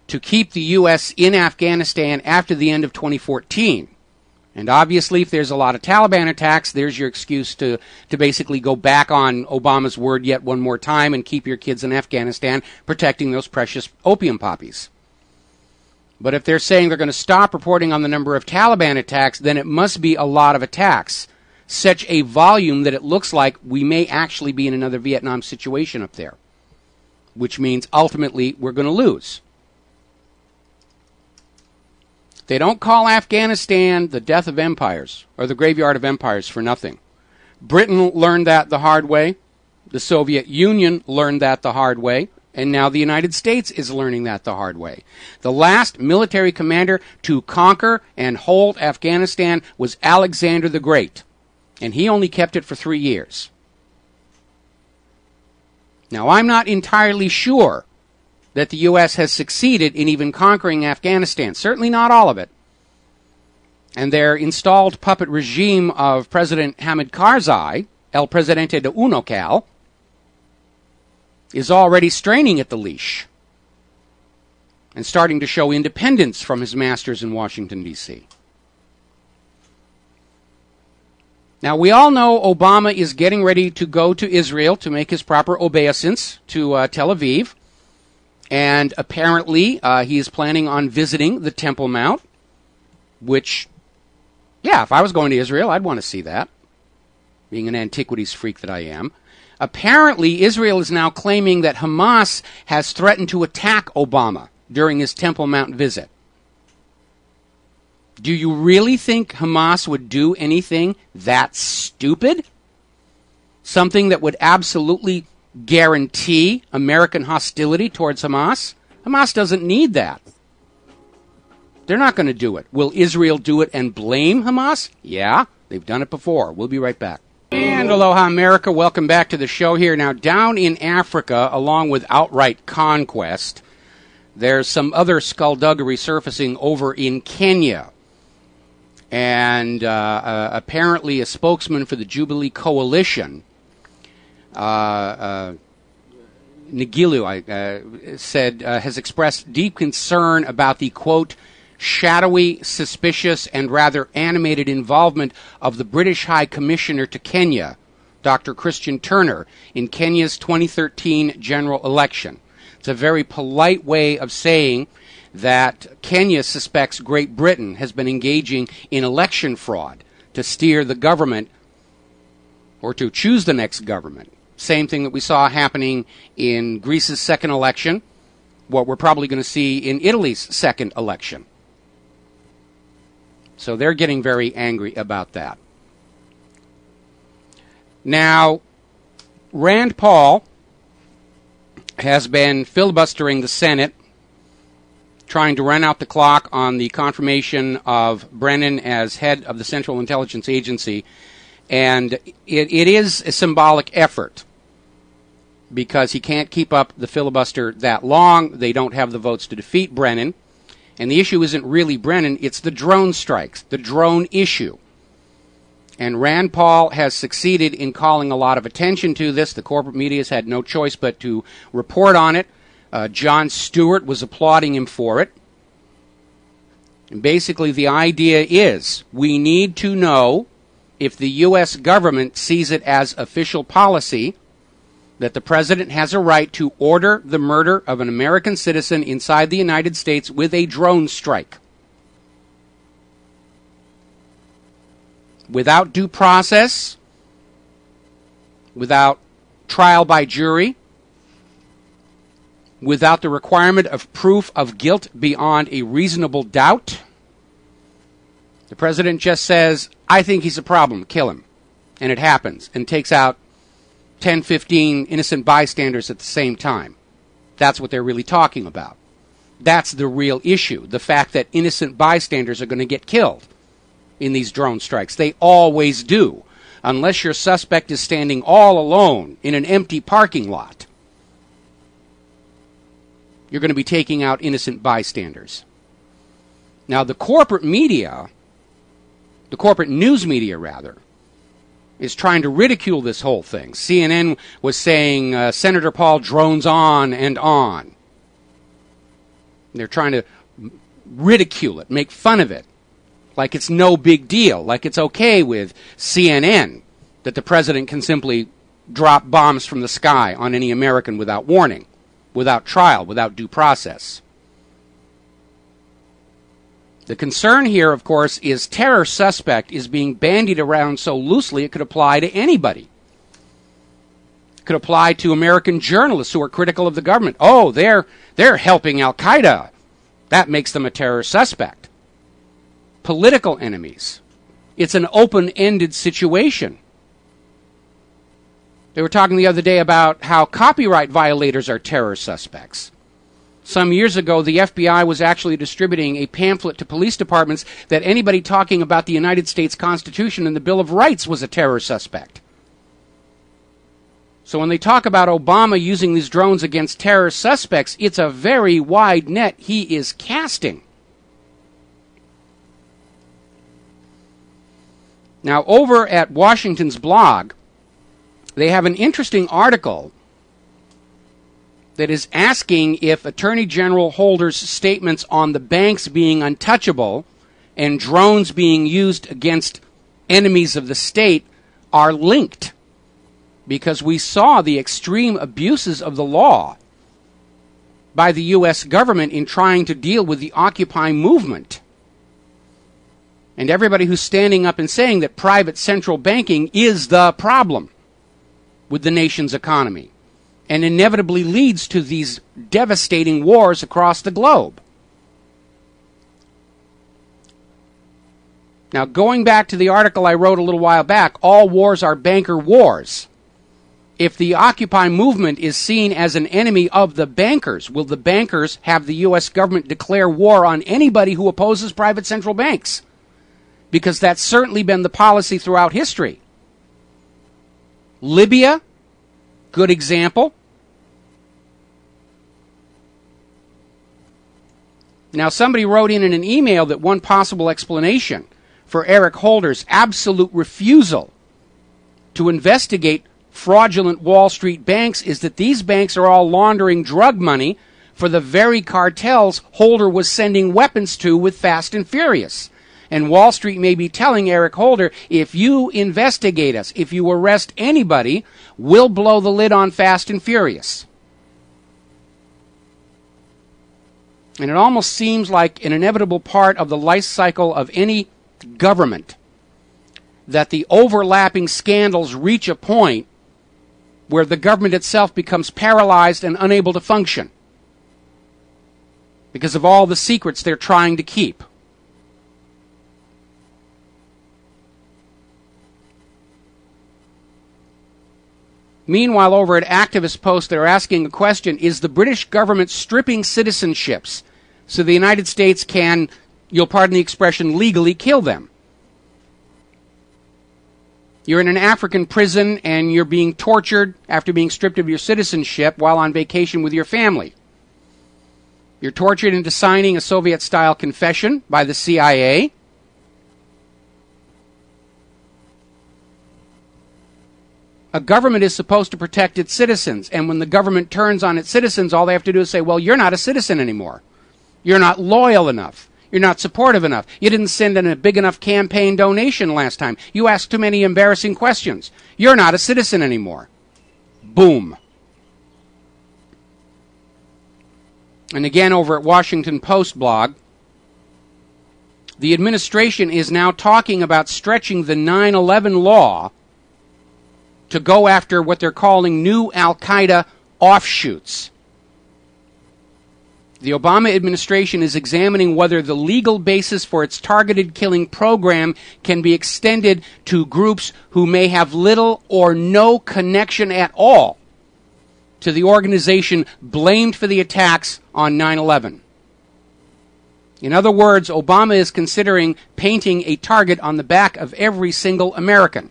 to keep the U.S. in Afghanistan after the end of 2014. And obviously, if there's a lot of Taliban attacks, there's your excuse to basically go back on Obama's word yet one more time and keep your kids in Afghanistan protecting those precious opium poppies. But if they're saying they're going to stop reporting on the number of Taliban attacks, then it must be a lot of attacks. Such a volume that it looks like we may actually be in another Vietnam situation up there, which means ultimately we're going to lose. They don't call Afghanistan the death of empires or the graveyard of empires for nothing. Britain learned that the hard way. The Soviet Union learned that the hard way. And now the United States is learning that the hard way. The last military commander to conquer and hold Afghanistan was Alexander the Great. And he only kept it for 3 years. Now, I'm not entirely sure that the U.S. has succeeded in even conquering Afghanistan. Certainly not all of it. And their installed puppet regime of President Hamid Karzai, El Presidente de Unocal, is already straining at the leash and starting to show independence from his masters in Washington, D.C. Now, we all know Obama is getting ready to go to Israel to make his proper obeisance to Tel Aviv. And apparently, he is planning on visiting the Temple Mount, which, yeah, if I was going to Israel, I'd want to see that, being an antiquities freak that I am. Apparently, Israel is now claiming that Hamas has threatened to attack Obama during his Temple Mount visit. Do you really think Hamas would do anything that stupid? Something that would absolutely guarantee American hostility towards Hamas? Hamas doesn't need that. They're not going to do it. Will Israel do it and blame Hamas? Yeah, they've done it before. We'll be right back. And aloha, America. Welcome back to the show here. Now, down in Africa, along with outright conquest, there's some other skullduggery surfacing over in Kenya. And apparently a spokesman for the Jubilee Coalition, Nigilu, said, has expressed deep concern about the, quote, shadowy, suspicious, and rather animated involvement of the British High Commissioner to Kenya, Dr. Christian Turner, in Kenya's 2013 general election. It's a very polite way of saying that Kenya suspects Great Britain has been engaging in election fraud to steer the government or to choose the next government. Same thing that we saw happening in Greece's second election, what we're probably going to see in Italy's second election. So they're getting very angry about that. Now, Rand Paul has been filibustering the Senate, trying to run out the clock on the confirmation of Brennan as head of the Central Intelligence Agency. And it is a symbolic effort because he can't keep up the filibuster that long. They don't have the votes to defeat Brennan. And the issue isn't really Brennan, it's the drone strikes, the drone issue. And Rand Paul has succeeded in calling a lot of attention to this. The corporate media has had no choice but to report on it. Jon Stewart was applauding him for it. And basically the idea is we need to know if the U.S. government sees it as official policy that the president has a right to order the murder of an American citizen inside the United States with a drone strike. Without due process, without trial by jury, without the requirement of proof of guilt beyond a reasonable doubt. The president just says, I think he's a problem, kill him. And it happens, and takes out 10, 15 innocent bystanders at the same time. That's what they're really talking about. That's the real issue, the fact that innocent bystanders are going to get killed in these drone strikes. They always do, unless your suspect is standing all alone in an empty parking lot. You're going to be taking out innocent bystanders. Now, the corporate media, the corporate news media, rather, is trying to ridicule this whole thing. CNN was saying Senator Paul drones on and on. They're trying to ridicule it, make fun of it, like it's no big deal, like it's okay with CNN that the president can simply drop bombs from the sky on any American without warning, without trial, without due process. The concern here, of course, is terror suspect is being bandied around so loosely it could apply to anybody. It could apply to American journalists who are critical of the government. Oh, they're helping Al-Qaeda. That makes them a terror suspect. Political enemies. It's an open-ended situation. They were talking the other day about how copyright violators are terror suspects. Some years ago, the FBI was actually distributing a pamphlet to police departments that anybody talking about the United States Constitution and the Bill of Rights was a terror suspect. So when they talk about Obama using these drones against terror suspects, it's a very wide net he is casting. Now, over at Washington's blog, they have an interesting article that is asking if Attorney General Holder's statements on the banks being untouchable and drones being used against enemies of the state are linked, because we saw the extreme abuses of the law by the U.S. government in trying to deal with the Occupy movement. And everybody who's standing up and saying that private central banking is the problem with the nation's economy and inevitably leads to these devastating wars across the globe. Now, going back to the article I wrote a little while back, all wars are banker wars. If the Occupy movement is seen as an enemy of the bankers, will the bankers have the U.S. government declare war on anybody who opposes private central banks? Because that's certainly been the policy throughout history. Libya, good example. Now, somebody wrote in an email that one possible explanation for Eric Holder's absolute refusal to investigate fraudulent Wall Street banks is that these banks are all laundering drug money for the very cartels Holder was sending weapons to with Fast and Furious. And Wall Street may be telling Eric Holder, if you investigate us, if you arrest anybody, we'll blow the lid on Fast and Furious. And it almost seems like an inevitable part of the life cycle of any government that the overlapping scandals reach a point where the government itself becomes paralyzed and unable to function because of all the secrets they're trying to keep. Meanwhile, over at Activist Post, they're asking a question, is the British government stripping citizenships so the United States can, you'll pardon the expression, legally kill them? You're in an African prison and you're being tortured after being stripped of your citizenship while on vacation with your family. You're tortured into signing a Soviet-style confession by the CIA. A government is supposed to protect its citizens, and when the government turns on its citizens, all they have to do is say, well, you're not a citizen anymore. You're not loyal enough. You're not supportive enough. You didn't send in a big enough campaign donation last time. You asked too many embarrassing questions. You're not a citizen anymore. Boom. And again, over at Washington Post blog, the administration is now talking about stretching the 9/11 law to go after what they're calling new Al-Qaeda offshoots. The Obama administration is examining whether the legal basis for its targeted killing program can be extended to groups who may have little or no connection at all to the organization blamed for the attacks on 9/11. In other words, Obama is considering painting a target on the back of every single American,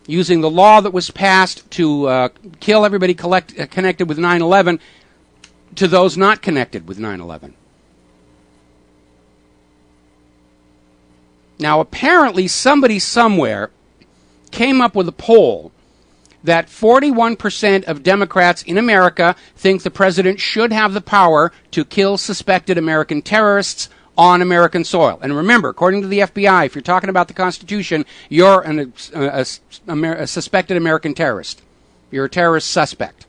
using the law that was passed to kill everybody connected with 9/11 to those not connected with 9/11. Now, apparently somebody somewhere came up with a poll that 41% of Democrats in America think the president should have the power to kill suspected American terrorists on American soil. And remember, according to the FBI, if you're talking about the Constitution, you're a suspected American terrorist. You're a terrorist suspect.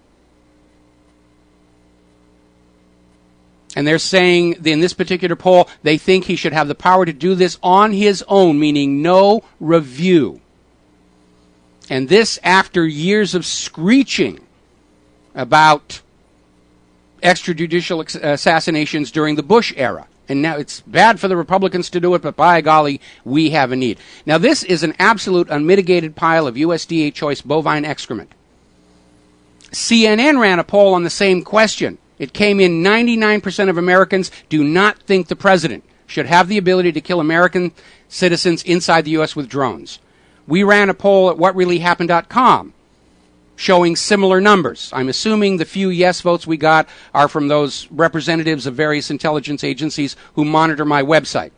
And they're saying, in this particular poll, they think he should have the power to do this on his own, meaning no review. And this after years of screeching about extrajudicial assassinations during the Bush era. And now it's bad for the Republicans to do it, but by golly, we have a need. Now, this is an absolute unmitigated pile of USDA choice bovine excrement. CNN ran a poll on the same question. It came in 99% of Americans do not think the president should have the ability to kill American citizens inside the U.S. with drones. We ran a poll at whatreallyhappened.com showing similar numbers. I'm assuming the few yes votes we got are from those representatives of various intelligence agencies who monitor my website.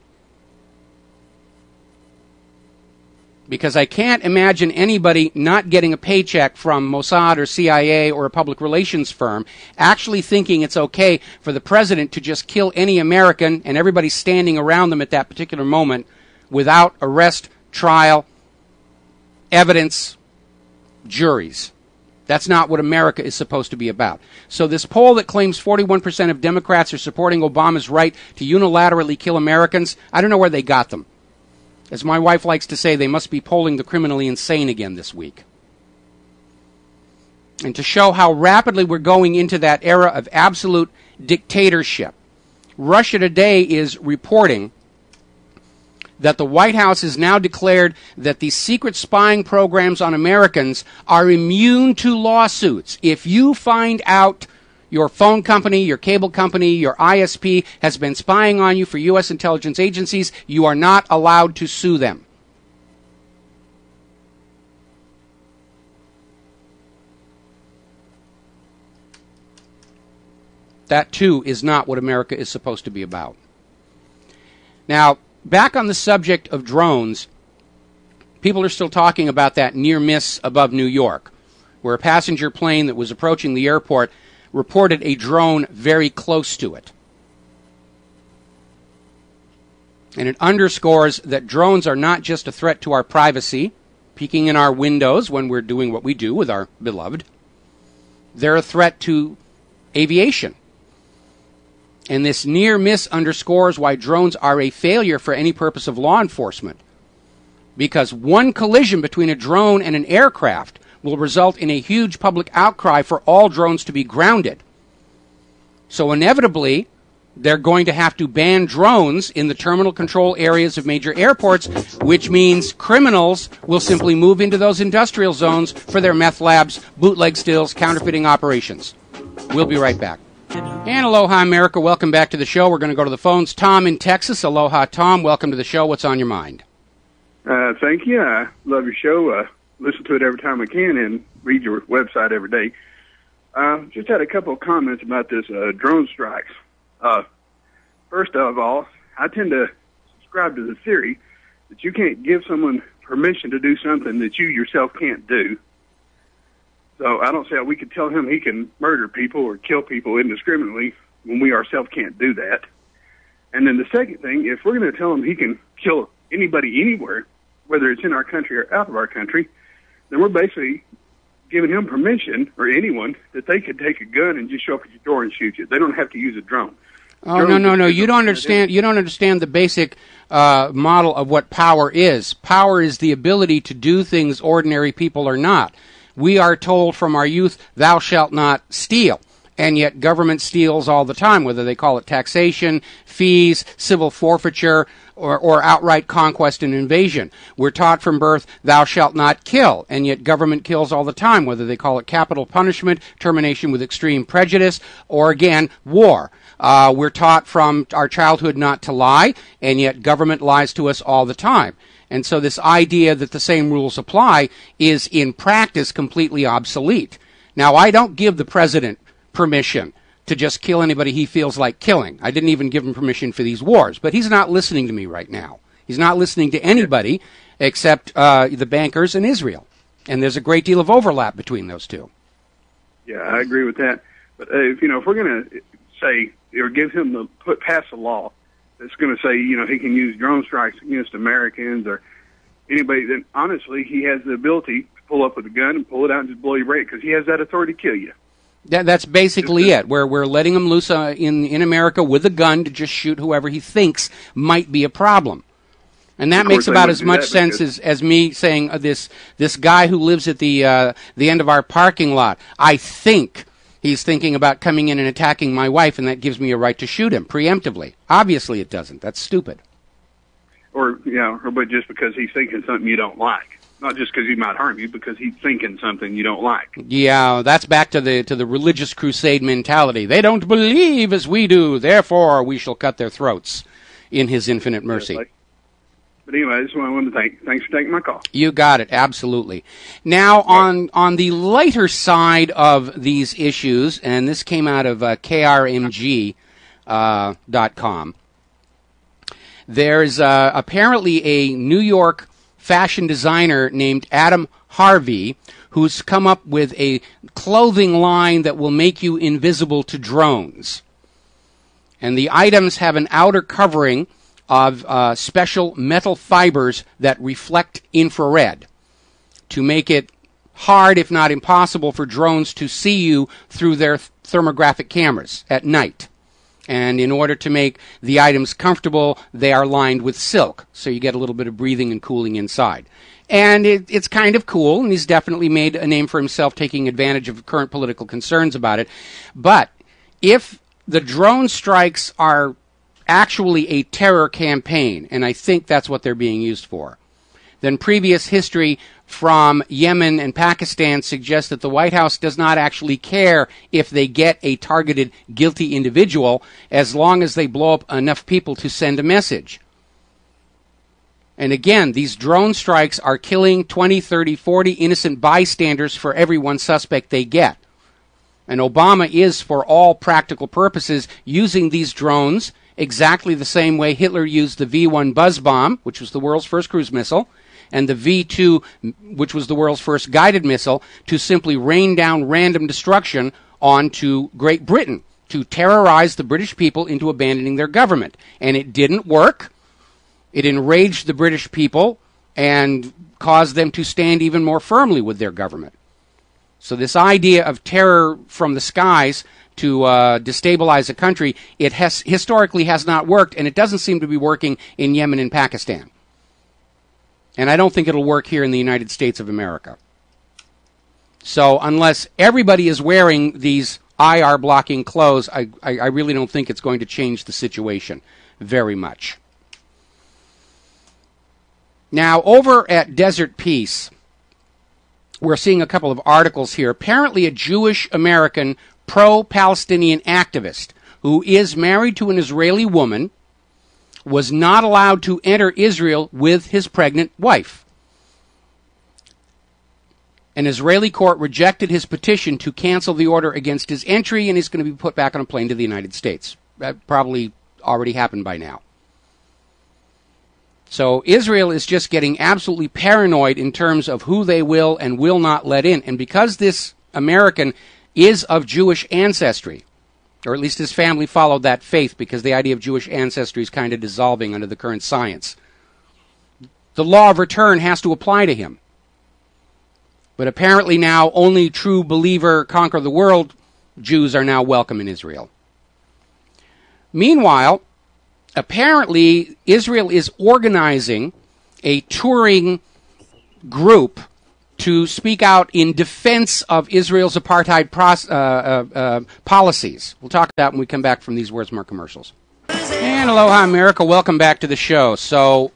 Because I can't imagine anybody not getting a paycheck from Mossad or CIA or a public relations firm actually thinking it's okay for the president to just kill any American and everybody standing around them at that particular moment without arrest, trial, evidence, juries. That's not what America is supposed to be about. So this poll that claims 41% of Democrats are supporting Obama's right to unilaterally kill Americans, I don't know where they got them. As my wife likes to say, they must be polling the criminally insane again this week. And to show how rapidly we're going into that era of absolute dictatorship, Russia Today is reporting that the White House has now declared that these secret spying programs on Americans are immune to lawsuits. If you find out your phone company, your cable company, your ISP has been spying on you for U.S. intelligence agencies, you are not allowed to sue them. That, too, is not what America is supposed to be about. Now, back on the subject of drones, people are still talking about that near miss above New York, where a passenger plane that was approaching the airport reported a drone very close to it. And it underscores that drones are not just a threat to our privacy, peeking in our windows when we're doing what we do with our beloved. They're a threat to aviation. And this near miss underscores why drones are a failure for any purpose of law enforcement. Because one collision between a drone and an aircraft will result in a huge public outcry for all drones to be grounded. So inevitably, they're going to have to ban drones in the terminal control areas of major airports, which means criminals will simply move into those industrial zones for their meth labs, bootleg stills, counterfeiting operations. We'll be right back. And aloha, America. Welcome back to the show. We're going to go to the phones. Tom in Texas. Aloha, Tom. Welcome to the show. What's on your mind? Thank you. I love your show. Listen to it every time I can and read your website every day. Just had a couple of comments about this drone strikes. First of all, I tend to subscribe to the theory that you can't give someone permission to do something that you yourself can't do. So I don't see how we could tell him he can murder people or kill people indiscriminately when we ourselves can't do that. And then the second thing, if we're going to tell him he can kill anybody anywhere, whether it's in our country or out of our country, then we're basically giving him permission, or anyone, that they could take a gun and just show up at your door and shoot you. They don't have to use a drone. Oh, no. You don't understand. You don't understand the basic model of what power is. Power is the ability to do things ordinary people are not. We are told from our youth, thou shalt not steal. And yet government steals all the time, whether they call it taxation, fees, civil forfeiture, or outright conquest and invasion. We're taught from birth, thou shalt not kill, and yet government kills all the time, whether they call it capital punishment, termination with extreme prejudice, or again, war. We're taught from our childhood not to lie, and yet government lies to us all the time. And so this idea that the same rules apply is in practice completely obsolete. Now, I don't give the president permission to just kill anybody he feels like killing. I didn't even give him permission for these wars, but he's not listening to me right now. He's not listening to anybody except the bankers in Israel. And there's a great deal of overlap between those two. Yeah, I agree with that. But if we're going to say or give him pass a law that's going to say, he can use drone strikes against Americans or anybody, then honestly, he has the ability to pull up with a gun and pull it out and just blow your brain because he has that authority to kill you. That's basically it. We're letting him loose in America with a gun to just shoot whoever he thinks might be a problem. And that makes about as much sense as me saying this guy who lives at the end of our parking lot, I think He's thinking about coming in and attacking my wife, and that gives me a right to shoot him preemptively. Obviously it doesn't. That's stupid. Or, but just because he's thinking something you don't like. Not just because he might harm you, because he's thinking something you don't like. Yeah, that's back to the religious crusade mentality. They don't believe as we do, therefore we shall cut their throats in his infinite mercy. Yes, but anyway, that's what I wanted to thank. Thanks for taking my call. You got it, absolutely. Now, on the lighter side of these issues, and this came out of krmg.com, there's apparently a New York fashion designer named Adam Harvey who's come up with a clothing line that will make you invisible to drones. And the items have an outer covering of special metal fibers that reflect infrared to make it hard, if not impossible, for drones to see you through their thermographic cameras at night. And in order to make the items comfortable, they are lined with silk, so you get a little bit of breathing and cooling inside. And it's kind of cool, and he's definitely made a name for himself taking advantage of current political concerns about it. But if the drone strikes are actually a terror campaign, and I think that's what they're being used for, then previous history from Yemen and Pakistan suggests that the White House does not actually care if they get a targeted guilty individual as long as they blow up enough people to send a message. And again, these drone strikes are killing 20, 30, 40 innocent bystanders for every one suspect they get. And Obama is, for all practical purposes, using these drones exactly the same way Hitler used the V-1 buzz bomb, which was the world's first cruise missile, and the V-2, which was the world's first guided missile, to simply rain down random destruction onto Great Britain, to terrorize the British people into abandoning their government. And it didn't work. It enraged the British people and caused them to stand even more firmly with their government. So this idea of terror from the skies to destabilize a country, it historically has not worked, and it doesn't seem to be working in Yemen and Pakistan. And I don't think it'll work here in the United States of America. So unless everybody is wearing these IR blocking clothes, I really don't think it's going to change the situation very much. Now, over at Desert Peace, we're seeing a couple of articles here. Apparently a Jewish American pro-Palestinian activist who is married to an Israeli woman was not allowed to enter Israel with his pregnant wife. An Israeli court rejected his petition to cancel the order against his entry, and he's going to be put back on a plane to the United States. That probably already happened by now. So Israel is just getting absolutely paranoid in terms of who they will and will not let in. And because this American is of Jewish ancestry, or at least his family followed that faith, because the idea of Jewish ancestry is kind of dissolving under the current science, the law of return has to apply to him. But apparently now only true believer, conquer the world Jews are now welcome in Israel. Meanwhile, apparently Israel is organizing a touring group to speak out in defense of Israel's apartheid policies. We'll talk about that when we come back from these Words More commercials. And aloha, America. Welcome back to the show. So,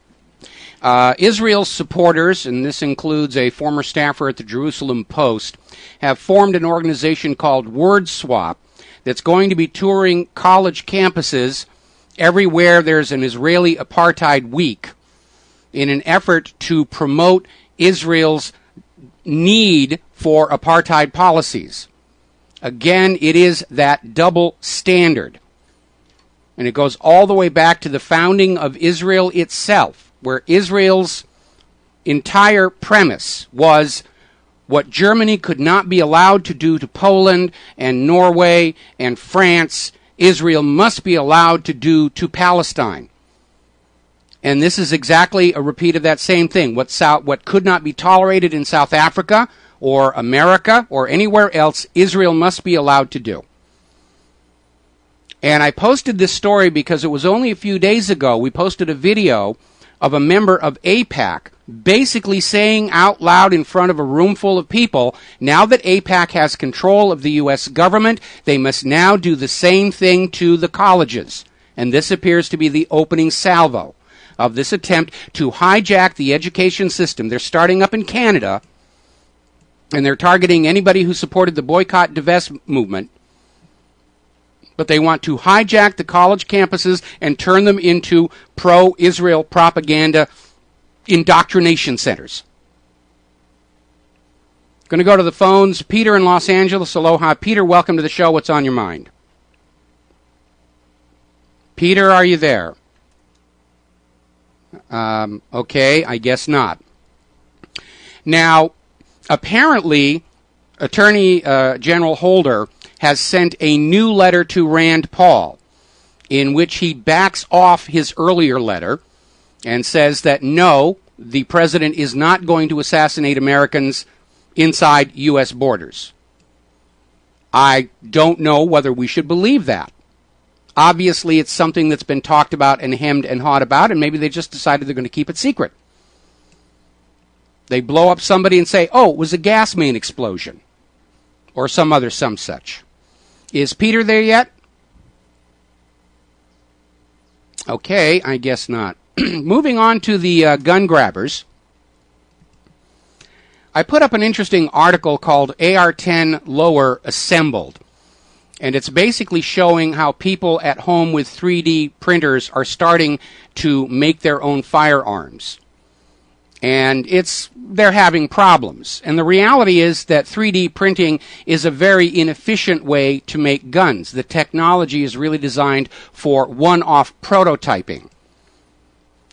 Israel's supporters, and this includes a former staffer at the Jerusalem Post, have formed an organization called Word Swap that's going to be touring college campuses everywhere there's an Israeli apartheid week in an effort to promote Israel's need for apartheid policies. Again, it is that double standard. And it goes all the way back to the founding of Israel itself, where Israel's entire premise was what Germany could not be allowed to do to Poland and Norway and France, Israel must be allowed to do to Palestine. And this is exactly a repeat of that same thing. What could not be tolerated in South Africa or America or anywhere else, Israel must be allowed to do. And I posted this story because it was only a few days ago we posted a video of a member of AIPAC basically saying out loud in front of a room full of people, now that AIPAC has control of the U.S. government, they must now do the same thing to the colleges. And this appears to be the opening salvo of this attempt to hijack the education system. They're starting up in Canada, and they're targeting anybody who supported the boycott, divest movement. But they want to hijack the college campuses and turn them into pro-Israel propaganda indoctrination centers. Going to go to the phones. Peter in Los Angeles. Aloha. Peter, welcome to the show. What's on your mind? Peter, are you there? Okay, I guess not. Now, apparently, Attorney General Holder has sent a new letter to Rand Paul in which he backs off his earlier letter and says that no, the president is not going to assassinate Americans inside U.S. borders. I don't know whether we should believe that. Obviously, it's something that's been talked about and hemmed and hawed about, and maybe they just decided they're going to keep it secret. They blow up somebody and say, oh, it was a gas main explosion, or some such. Is Peter there yet? Okay, I guess not. Moving on to the gun grabbers. I put up an interesting article called AR-10 Lower Assembled. And it's basically showing how people at home with 3D printers are starting to make their own firearms. And they're having problems. And the reality is that 3D printing is a very inefficient way to make guns. The technology is really designed for one-off prototyping.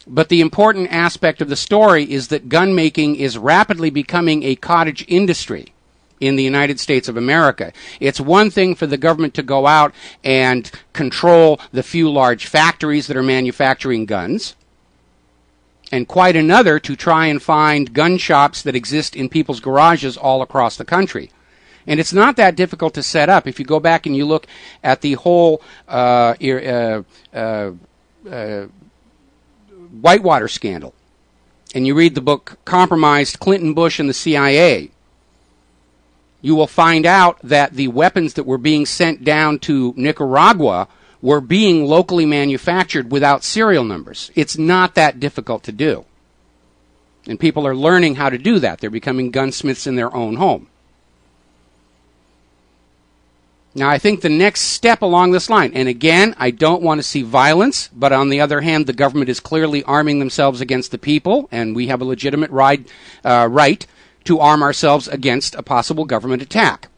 But the important aspect of the story is that gun making is rapidly becoming a cottage industry in the United States of America. It's one thing for the government to go out and control the few large factories that are manufacturing guns, and quite another to try and find gun shops that exist in people's garages all across the country. And it's not that difficult to set up. If you go back and you look at the whole Whitewater scandal, and you read the book Compromised, Clinton, Bush, and the CIA, you will find out that the weapons that were being sent down to Nicaragua were being locally manufactured without serial numbers. It's not that difficult to do. And people are learning how to do that. They're becoming gunsmiths in their own home. Now, I think the next step along this line, and again, I don't want to see violence, but on the other hand, the government is clearly arming themselves against the people, and we have a legitimate right to arm ourselves against a possible government attack.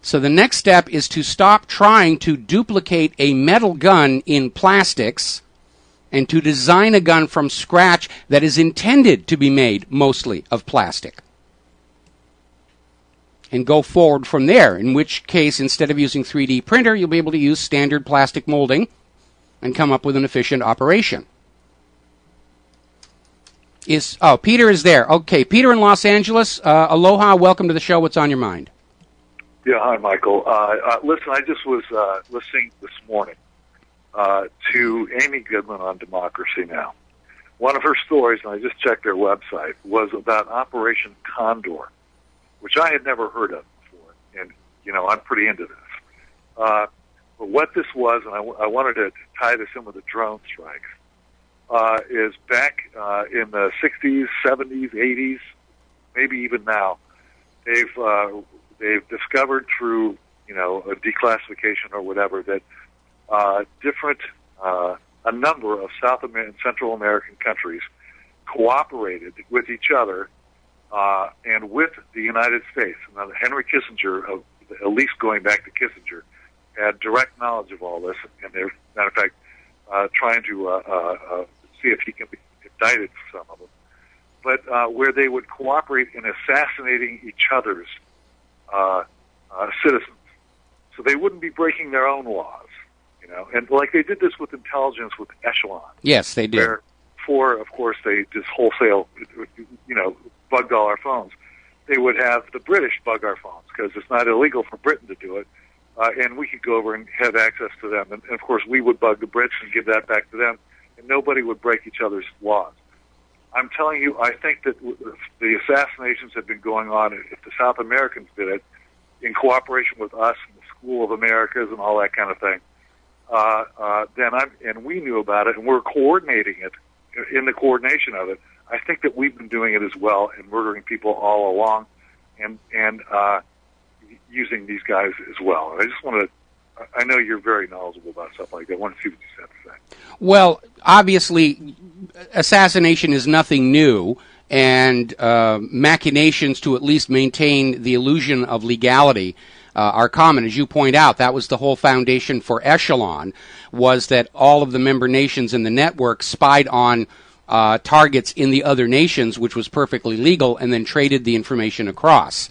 So the next step is to stop trying to duplicate a metal gun in plastics and to design a gun from scratch that is intended to be made mostly of plastic. And go forward from there, in which case, instead of using 3D printer, you'll be able to use standard plastic molding and come up with an efficient operation. Peter is there. Okay, Peter in Los Angeles. Aloha, welcome to the show. What's on your mind? Yeah, hi, Michael. Listen, I just was listening this morning to Amy Goodman on Democracy Now! One of her stories, and I just checked their website, was about Operation Condor, which I had never heard of before. And, I'm pretty into this. But what this was, and I wanted to tie this in with the drone strikes, is back in the 60s, 70s, 80s, maybe even now, they've discovered through, a declassification or whatever that a number of South and Central American countries cooperated with each other and with the United States. Now, Henry Kissinger, at least going back to Kissinger, had direct knowledge of all this, and they're, matter of fact, trying to see if he can be indicted for some of them. But where they would cooperate in assassinating each other's citizens, so they wouldn't be breaking their own laws, And like they did this with intelligence with Echelon. Yes, they did. Where, of course, they just wholesale, bugged all our phones. They would have the British bug our phones because it's not illegal for Britain to do it, and we could go over and have access to them. And, of course, we would bug the Brits and give that back to them, and nobody would break each other's laws. I'm telling you, I think that the assassinations have been going on. If the South Americans did it in cooperation with us and the School of Americas and all that kind of thing, and we knew about it, and we're coordinating it in the coordination of it. I think that we've been doing it as well and murdering people all along, and using these guys as well. And I just want to. I know you're very knowledgeable about stuff like that. I want to see what you have to say. Well, obviously, assassination is nothing new, and machinations to at least maintain the illusion of legality are common. As you point out, that was the whole foundation for Echelon, was that all of the member nations in the network spied on targets in the other nations, which was perfectly legal, and then traded the information across.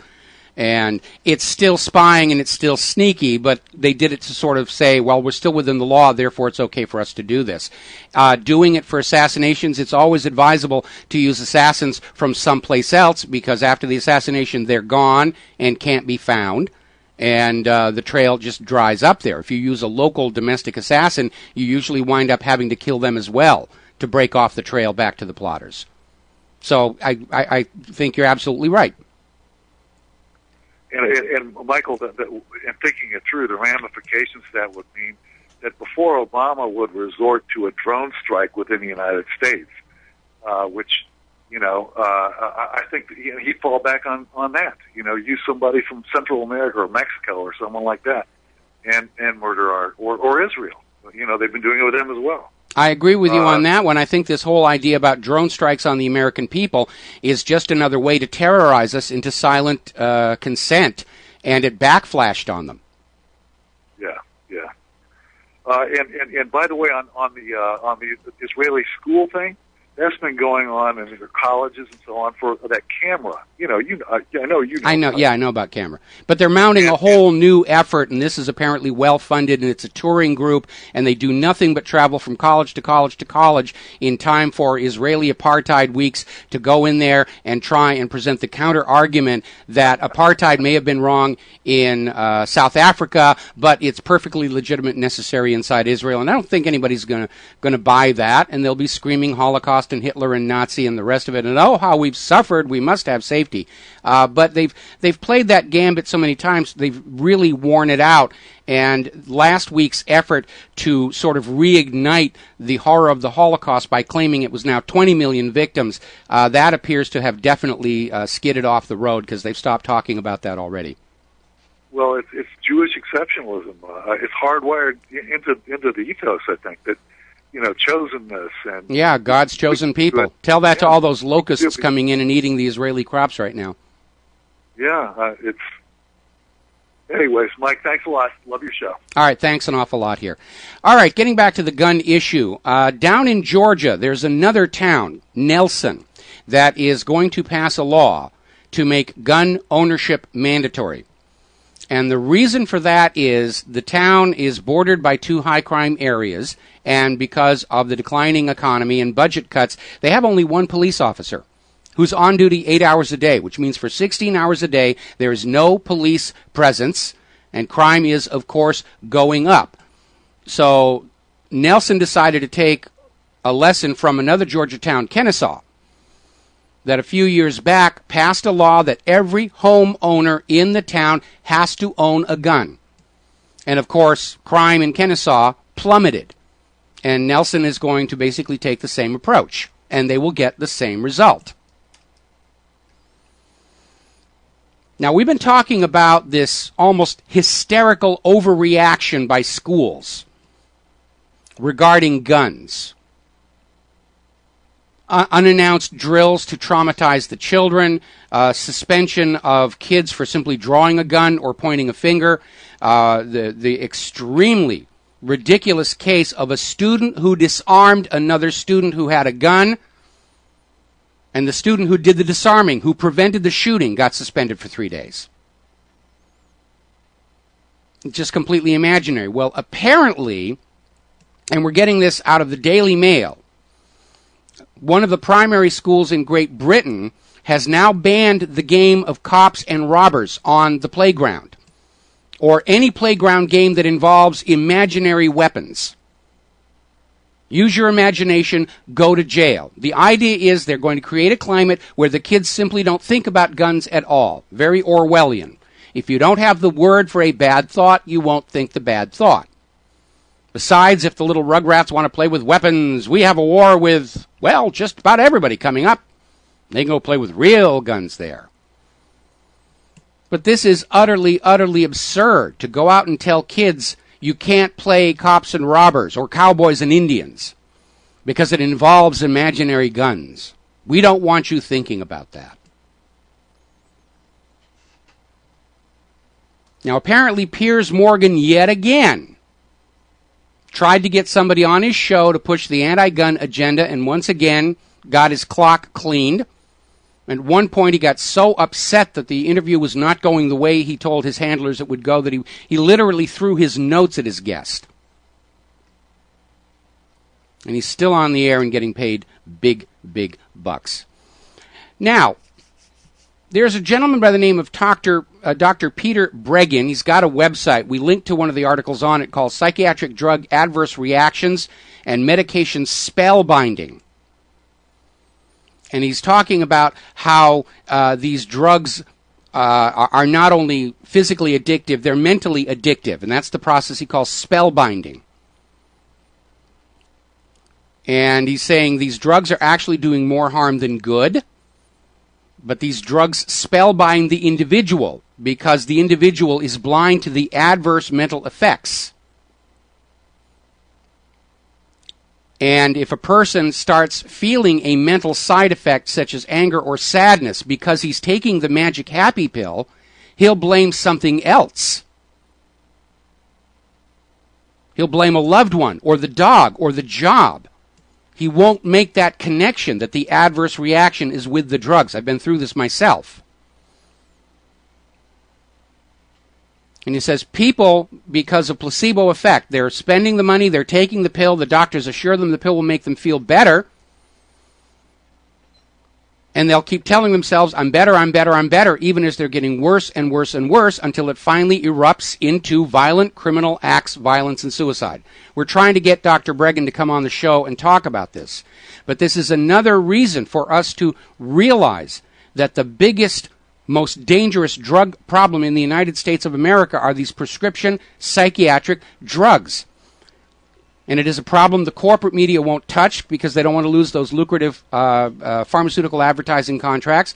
And it's still spying and it's still sneaky, but they did it to sort of say, well, we're still within the law, therefore it's okay for us to do this. Doing it for assassinations, it's always advisable to use assassins from someplace else, because after the assassination, they're gone and can't be found, and the trail just dries up there. If you use a local domestic assassin, you usually wind up having to kill them as well to break off the trail back to the plotters. So I think you're absolutely right. And Michael, in thinking it through, the ramifications that would mean that before Obama would resort to a drone strike within the United States, which, I think he'd fall back on that. Use somebody from Central America or Mexico or someone like that, and murder or Israel. They've been doing it with them as well. I agree with you on that one. I think this whole idea about drone strikes on the American people is just another way to terrorize us into silent consent, and it backflashed on them. Yeah. And by the way, on the Israeli school thing, that's been going on in the colleges and so on for that camera. I know about camera. But they're mounting a whole new effort, and this is apparently well-funded, and it's a touring group, and they do nothing but travel from college to college to college in time for Israeli apartheid weeks to go in there and try and present the counter-argument that apartheid may have been wrong in South Africa, but it's perfectly legitimate and necessary inside Israel. And I don't think anybody's going to buy that, and they'll be screaming Holocaust and Hitler and Nazi and the rest of it, and oh, how we've suffered, we must have safety. But they've played that gambit so many times, they've really worn it out. And last week's effort to sort of reignite the horror of the Holocaust by claiming it was now 20 million victims, that appears to have definitely skidded off the road, because they've stopped talking about that already. Well, it's Jewish exceptionalism. It's hardwired into the ethos, I think, that chosenness and... Yeah, God's chosen people. Tell that to all those locusts coming in and eating the Israeli crops right now. Yeah, it's... Anyways, Mike, thanks a lot. Love your show. All right, thanks an awful lot here. All right, getting back to the gun issue. Down in Georgia, there's another town, Nelson, that is going to pass a law to make gun ownership mandatory. And the reason for that is the town is bordered by two high-crime areas, and because of the declining economy and budget cuts, they have only one police officer who's on duty 8 hours a day, which means for 16 hours a day there is no police presence, and crime is, of course, going up. So Nelson decided to take a lesson from another Georgia town, Kennesaw, that a few years back passed a law that every homeowner in the town has to own a gun. And, of course, crime in Kennesaw plummeted. And Nelson is going to basically take the same approach, and they will get the same result. Now, we've been talking about this almost hysterical overreaction by schools regarding guns. Unannounced drills to traumatize the children, suspension of kids for simply drawing a gun or pointing a finger, the extremely ridiculous case of a student who disarmed another student who had a gun, and the student who did the disarming, who prevented the shooting, got suspended for 3 days. Just completely imaginary. Well, apparently, and we're getting this out of the Daily Mail, one of the primary schools in Great Britain has now banned the game of cops and robbers on the playground, or any playground game that involves imaginary weapons. Use your imagination, go to jail. The idea is they're going to create a climate where the kids simply don't think about guns at all. Very Orwellian. If you don't have the word for a bad thought, you won't think the bad thought. Besides, if the little rugrats want to play with weapons, we have a war with, well, just about everybody coming up. They can go play with real guns there. But this is utterly, utterly absurd to go out and tell kids you can't play cops and robbers or cowboys and Indians because it involves imaginary guns. We don't want you thinking about that. Now, apparently, Piers Morgan, yet again, tried to get somebody on his show to push the anti-gun agenda and once again got his clock cleaned. At one point, he got so upset that the interview was not going the way he told his handlers it would go that he literally threw his notes at his guest. And he's still on the air and getting paid big, big bucks. Now, there's a gentleman by the name of Dr. Peter Breggin. He's got a website. We linked to one of the articles on it called Psychiatric Drug Adverse Reactions and Medication Spellbinding. And he's talking about how these drugs are not only physically addictive, they're mentally addictive. And that's the process he calls spellbinding. And he's saying these drugs are actually doing more harm than good. But these drugs spellbind the individual because the individual is blind to the adverse mental effects. And if a person starts feeling a mental side effect such as anger or sadness because he's taking the magic happy pill, he'll blame something else. He'll blame a loved one or the dog or the job. He won't make that connection that the adverse reaction is with the drugs. I've been through this myself. And he says people, because of placebo effect, they're spending the money, they're taking the pill, the doctors assure them the pill will make them feel better, and they'll keep telling themselves, I'm better, I'm better, I'm better, even as they're getting worse and worse and worse until it finally erupts into violent criminal acts, violence, and suicide. We're trying to get Dr. Breggin to come on the show and talk about this. But this is another reason for us to realize that the biggest, most dangerous drug problem in the United States of America are these prescription psychiatric drugs. And it is a problem the corporate media won't touch because they don't want to lose those lucrative pharmaceutical advertising contracts.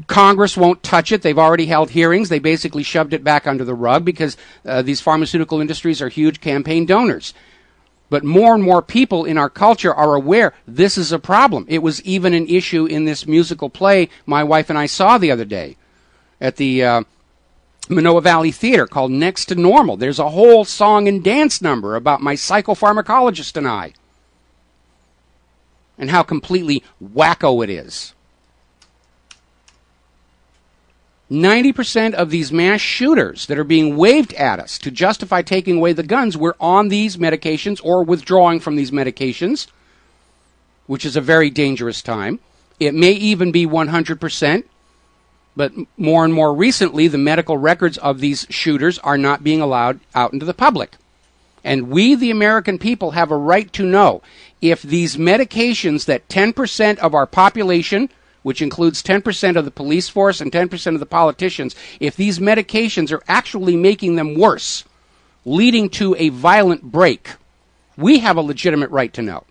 Congress won't touch it. They've already held hearings. They basically shoved it back under the rug because these pharmaceutical industries are huge campaign donors. But more and more people in our culture are aware this is a problem. It was even an issue in this musical play my wife and I saw the other day at the Manoa Valley Theater called Next to Normal. There's a whole song and dance number about my psychopharmacologist and I and how completely wacko it is. 90% of these mass shooters that are being waved at us to justify taking away the guns were on these medications or withdrawing from these medications, which is a very dangerous time. It may even be 100%, but more and more recently, the medical records of these shooters are not being allowed out into the public. And we, the American people, have a right to know if these medications that 10% of our population, which includes 10% of the police force and 10% of the politicians, if these medications are actually making them worse, leading to a violent break, we have a legitimate right to know.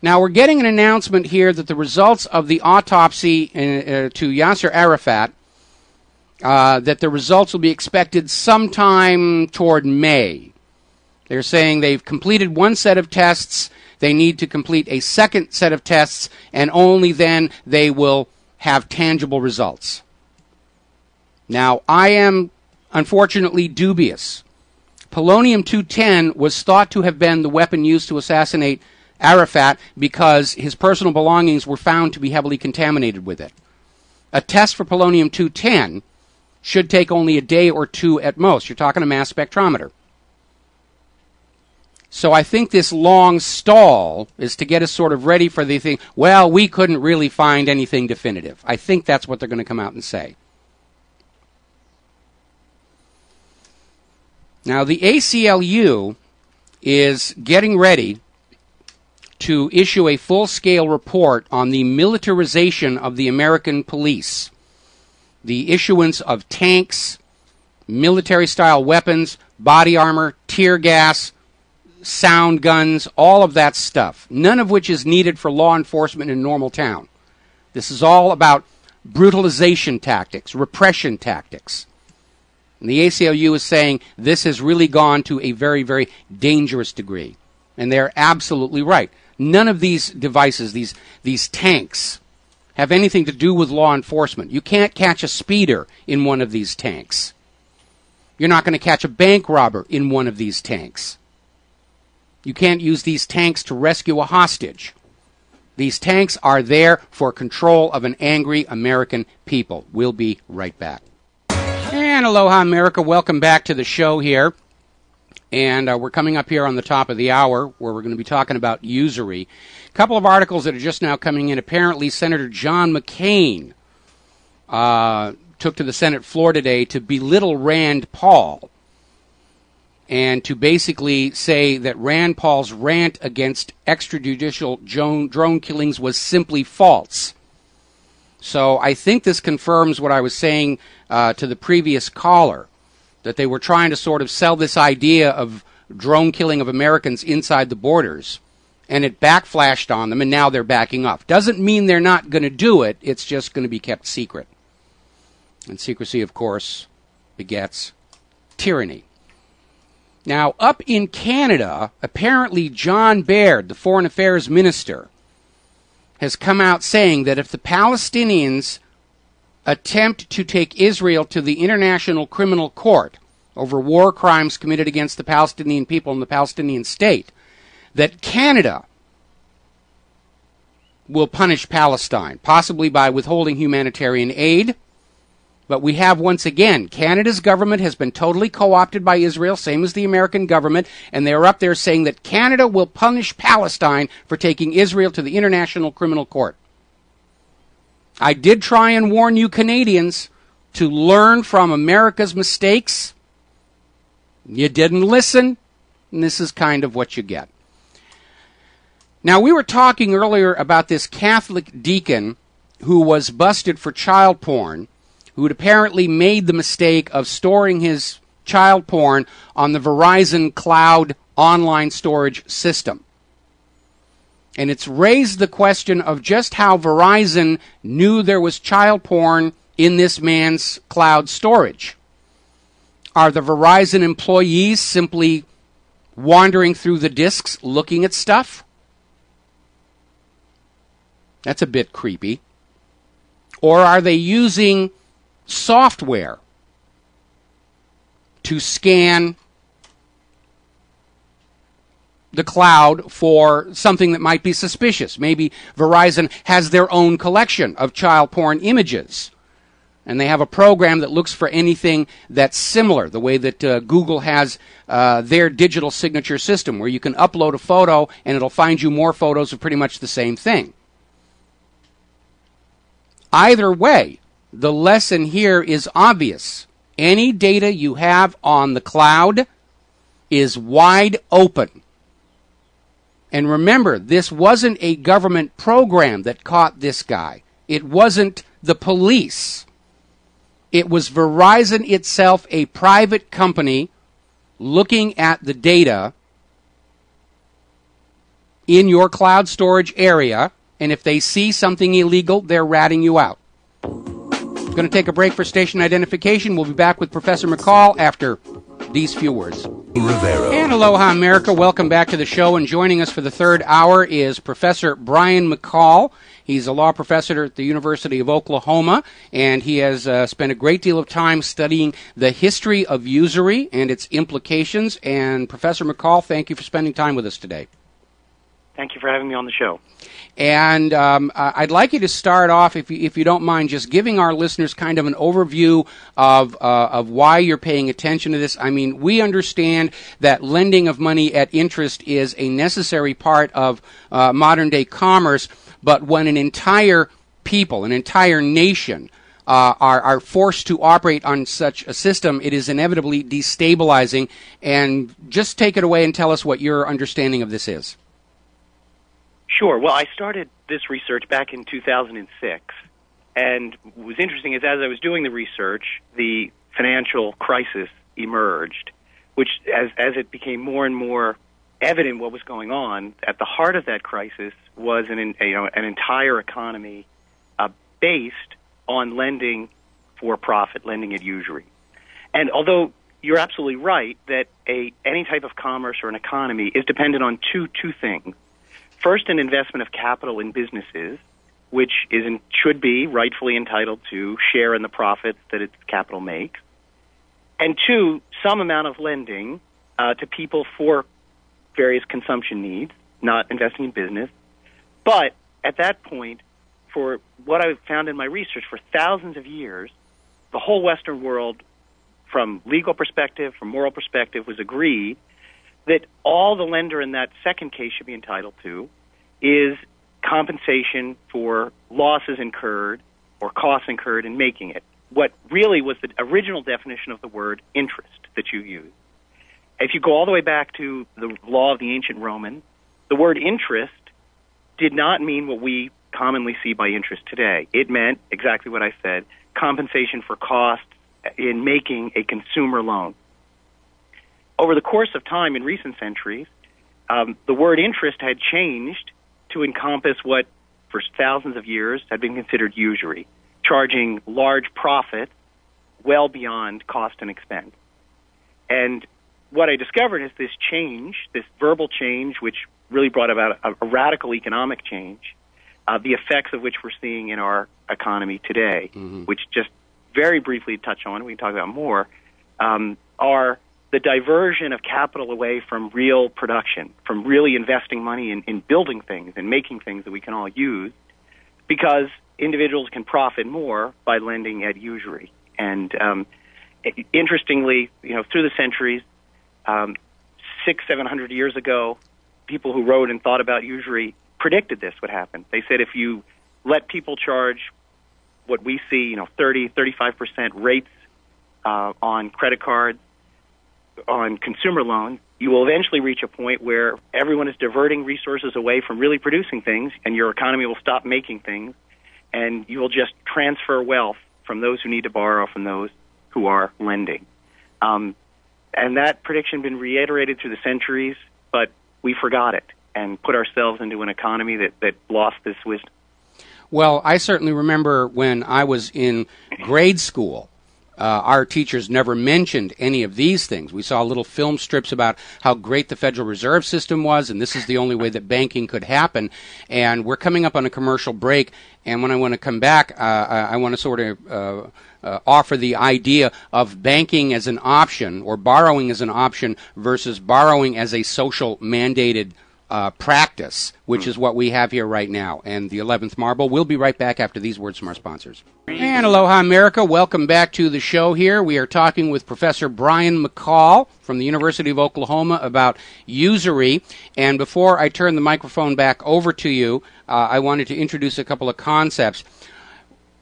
Now, we're getting an announcement here that the results of the autopsy to Yasser Arafat, that the results will be expected sometime toward May. They're saying they've completed one set of tests. They need to complete a second set of tests, and only then they will have tangible results. Now, I am unfortunately dubious. Polonium-210 was thought to have been the weapon used to assassinate Arafat because his personal belongings were found to be heavily contaminated with it. A test for polonium-210 should take only a day or two at most. You're talking a mass spectrometer. So I think this long stall is to get us sort of ready for the thing, well, we couldn't really find anything definitive. I think that's what they're going to come out and say. Now, the ACLU is getting ready to issue a full-scale report on the militarization of the American police, the issuance of tanks, military-style weapons, body armor, tear gas, sound guns, all of that stuff, none of which is needed for law enforcement in a normal town. This is all about brutalization tactics, repression tactics. And the ACLU is saying this has really gone to a very, very dangerous degree. And they're absolutely right. None of these devices, these tanks, have anything to do with law enforcement. You can't catch a speeder in one of these tanks. You're not going to catch a bank robber in one of these tanks. You can't use these tanks to rescue a hostage. These tanks are there for control of an angry American people. We'll be right back. And aloha, America. Welcome back to the show here. And we're coming up here on the top of the hour where we're going to be talking about usury. A couple of articles that are just now coming in. Apparently, Senator John McCain took to the Senate floor today to belittle Rand Paul and to basically say that Rand Paul's rant against extrajudicial drone killings was simply false. So I think this confirms what I was saying to the previous caller, that they were trying to sort of sell this idea of drone killing of Americans inside the borders, and it backflashed on them, and now they're backing off. Doesn't mean they're not going to do it, it's just going to be kept secret. And secrecy, of course, begets tyranny. Now, up in Canada, apparently John Baird, the Foreign Affairs Minister, has come out saying that if the Palestinians attempt to take Israel to the International Criminal Court over war crimes committed against the Palestinian people and the Palestinian state, that Canada will punish Palestine, possibly by withholding humanitarian aid. But we have, once again, Canada's government has been totally co-opted by Israel, same as the American government, and they're up there saying that Canada will punish Palestine for taking Israel to the International Criminal Court. I did try and warn you Canadians to learn from America's mistakes. You didn't listen, and this is kind of what you get. Now, we were talking earlier about this Catholic deacon who was busted for child porn, who had apparently made the mistake of storing his child porn on the Verizon cloud online storage system. And it's raised the question of just how Verizon knew there was child porn in this man's cloud storage. Are the Verizon employees simply wandering through the disks looking at stuff? That's a bit creepy. Or are they using software to scan the cloud for something that might be suspicious? Maybe Verizon has their own collection of child porn images, and they have a program that looks for anything that's similar, the way that Google has their digital signature system, where you can upload a photo and it'll find you more photos of pretty much the same thing. Either way, the lesson here is obvious. Any data you have on the cloud is wide open. And remember, this wasn't a government program that caught this guy. It wasn't the police. It was Verizon itself, a private company, looking at the data in your cloud storage area, and if they see something illegal, they're ratting you out. Going to take a break for station identification. We'll be back with Professor McCall after these few words. Rivero. And aloha, America. Welcome back to the show. And joining us for the third hour is Professor Brian McCall. He's a law professor at the University of Oklahoma, and he has spent a great deal of time studying the history of usury and its implications. And Professor McCall, thank you for spending time with us today. Thank you for having me on the show. And I'd like you to start off, if you don't mind, just giving our listeners kind of an overview of why you're paying attention to this. I mean, we understand that lending of money at interest is a necessary part of modern-day commerce, but when an entire people, an entire nation, are forced to operate on such a system, it is inevitably destabilizing. And just take it away and tell us what your understanding of this is. Sure. Well, I started this research back in 2006. And what was interesting is as I was doing the research, the financial crisis emerged, which as it became more and more evident what was going on, at the heart of that crisis was an entire economy based on lending for profit, lending at usury. And although you're absolutely right that any type of commerce or an economy is dependent on two things. First, an investment of capital in businesses, which should be rightfully entitled to share in the profits that its capital makes. And two, some amount of lending to people for various consumption needs, not investing in business. But at that point, for what I've found in my research, for thousands of years, the whole Western world, from legal perspective, from moral perspective, was agreed that all the lender in that second case should be entitled to is compensation for losses incurred or costs incurred in making it. What really was the original definition of the word interest that you use. If you go all the way back to the law of the ancient Romans, the word interest did not mean what we commonly see by interest today. It meant exactly what I said, compensation for costs in making a consumer loan. Over the course of time in recent centuries, the word interest had changed to encompass what for thousands of years had been considered usury, charging large profits well beyond cost and expense. And what I discovered is this change, this verbal change, which really brought about a radical economic change, the effects of which we're seeing in our economy today, which just very briefly touch on, we can talk about more, are the diversion of capital away from real production, from really investing money in building things and making things that we can all use, because individuals can profit more by lending at usury. And interestingly, through the centuries, 600-700 years ago, people who wrote and thought about usury predicted this would happen. They said if you let people charge what we see, 30-35% rates on credit cards, on consumer loans, you will eventually reach a point where everyone is diverting resources away from really producing things, and your economy will stop making things, and you will just transfer wealth from those who need to borrow from those who are lending. And that prediction has been reiterated through the centuries, but we forgot it and put ourselves into an economy that lost this wisdom. Well, I certainly remember when I was in grade school, our teachers never mentioned any of these things. We saw little film strips about how great the Federal Reserve System was, and this is the only way that banking could happen. And we're coming up on a commercial break, and when I want to come back, I want to sort of offer the idea of banking as an option or borrowing as an option versus borrowing as a social mandated practice, which is what we have here right now. And the 11th Marble. We'll be right back after these words from our sponsors. And aloha, America. Welcome back to the show here. We are talking with Professor Brian McCall from the University of Oklahoma about usury. And before I turn the microphone back over to you, I wanted to introduce a couple of concepts.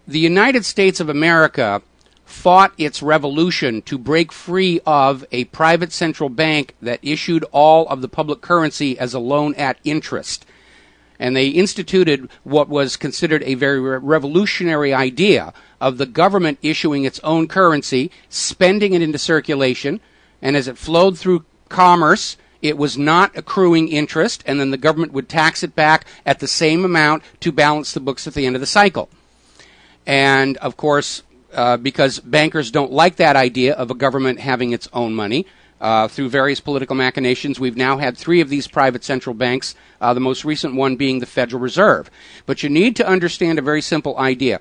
The United States of America fought its revolution to break free of a private central bank that issued all of the public currency as a loan at interest. And they instituted what was considered a very revolutionary idea of the government issuing its own currency, spending it into circulation, and as it flowed through commerce, it was not accruing interest, and then the government would tax it back at the same amount to balance the books at the end of the cycle. And, of course, because bankers don't like that idea of a government having its own money. Through various political machinations, we've now had 3 of these private central banks, the most recent one being the Federal Reserve. But you need to understand a very simple idea.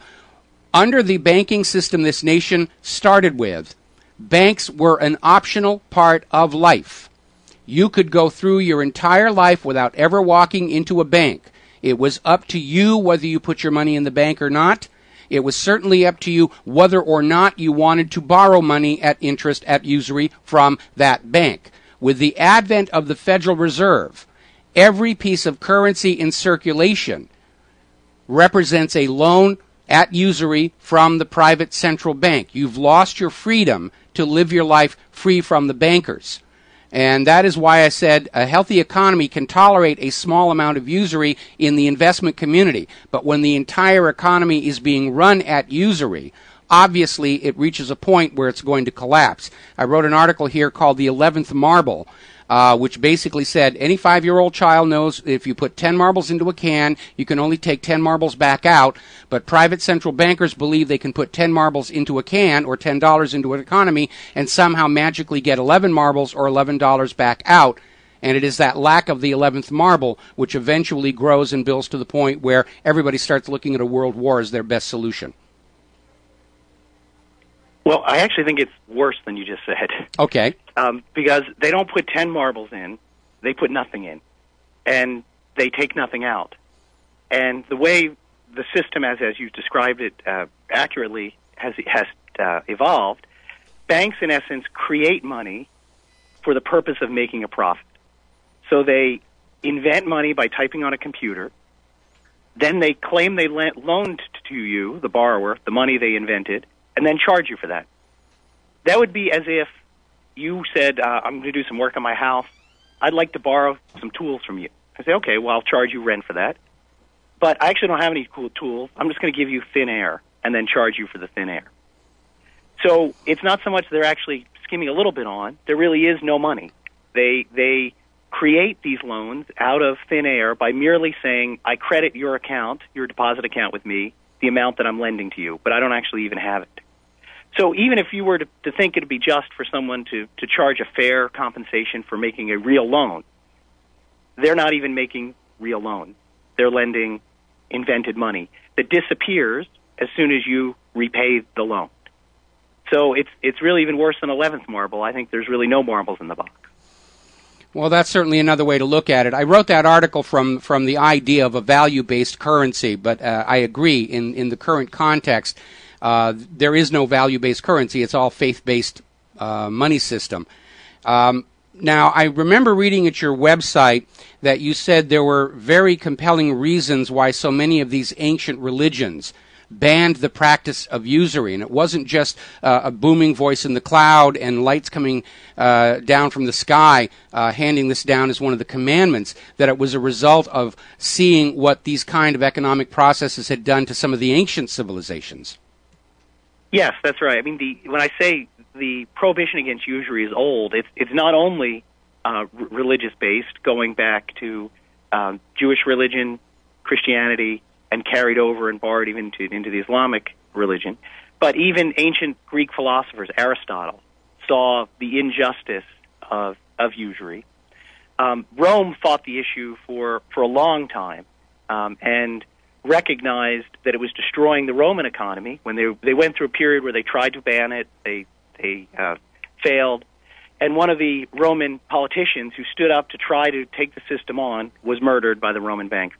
Under the banking system this nation started with, banks were an optional part of life. You could go through your entire life without ever walking into a bank. It was up to you whether you put your money in the bank or not. It was certainly up to you whether or not you wanted to borrow money at interest, at usury, from that bank. With the advent of the Federal Reserve, every piece of currency in circulation represents a loan at usury from the private central bank. You've lost your freedom to live your life free from the bankers. And that is why I said a healthy economy can tolerate a small amount of usury in the investment community. But when the entire economy is being run at usury, obviously it reaches a point where it's going to collapse. I wrote an article here called The 11th Marble, which basically said any 5-year-old child knows if you put 10 marbles into a can, you can only take 10 marbles back out, but private central bankers believe they can put 10 marbles into a can or $10 into an economy and somehow magically get 11 marbles or $11 back out. And it is that lack of the 11th marble which eventually grows and builds to the point where everybody starts looking at a world war as their best solution. Well, I actually think it's worse than you just said. Okay. Because they don't put 10 marbles in, they put nothing in, and they take nothing out. And the way the system, as you described it accurately, has evolved, banks, in essence, create money for the purpose of making a profit. So they invent money by typing on a computer. Then they claim they loaned to you, the borrower, the money they invented, and then charge you for that. That would be as if you said, I'm going to do some work on my house. I'd like to borrow some tools from you. I say, okay, well, I'll charge you rent for that. But I actually don't have any cool tools. I'm just going to give you thin air and then charge you for the thin air. So it's not so much they're actually skimming a little bit on. There really is no money. They create these loans out of thin air by merely saying, I credit your account, your deposit account with me, the amount that I'm lending to you, but I don't actually even have it. So even if you were to think it would be just for someone to charge a fair compensation for making a real loan, they're not even making real loans. They're lending invented money that disappears as soon as you repay the loan. So it's really even worse than 11th marble. I think there's really no marbles in the box. Well, that's certainly another way to look at it. I wrote that article from the idea of a value-based currency, but I agree in the current context, there is no value-based currency. It's all faith-based money system. Now, I remember reading at your website that you said there were very compelling reasons why so many of these ancient religions banned the practice of usury. And it wasn't just a booming voice in the cloud and lights coming down from the sky handing this down as one of the commandments, that it was a result of seeing what these kind of economic processes had done to some of the ancient civilizations. Yes, that's right. I mean, when I say the prohibition against usury is old, it's not only religious-based, going back to Jewish religion, Christianity, and carried over and borrowed even into the Islamic religion, but even ancient Greek philosophers, Aristotle, saw the injustice of usury. Rome fought the issue for a long time, and recognized that it was destroying the Roman economy. When they went through a period where they tried to ban it, they failed. And one of the Roman politicians who stood up to try to take the system on was murdered by the Roman bankers.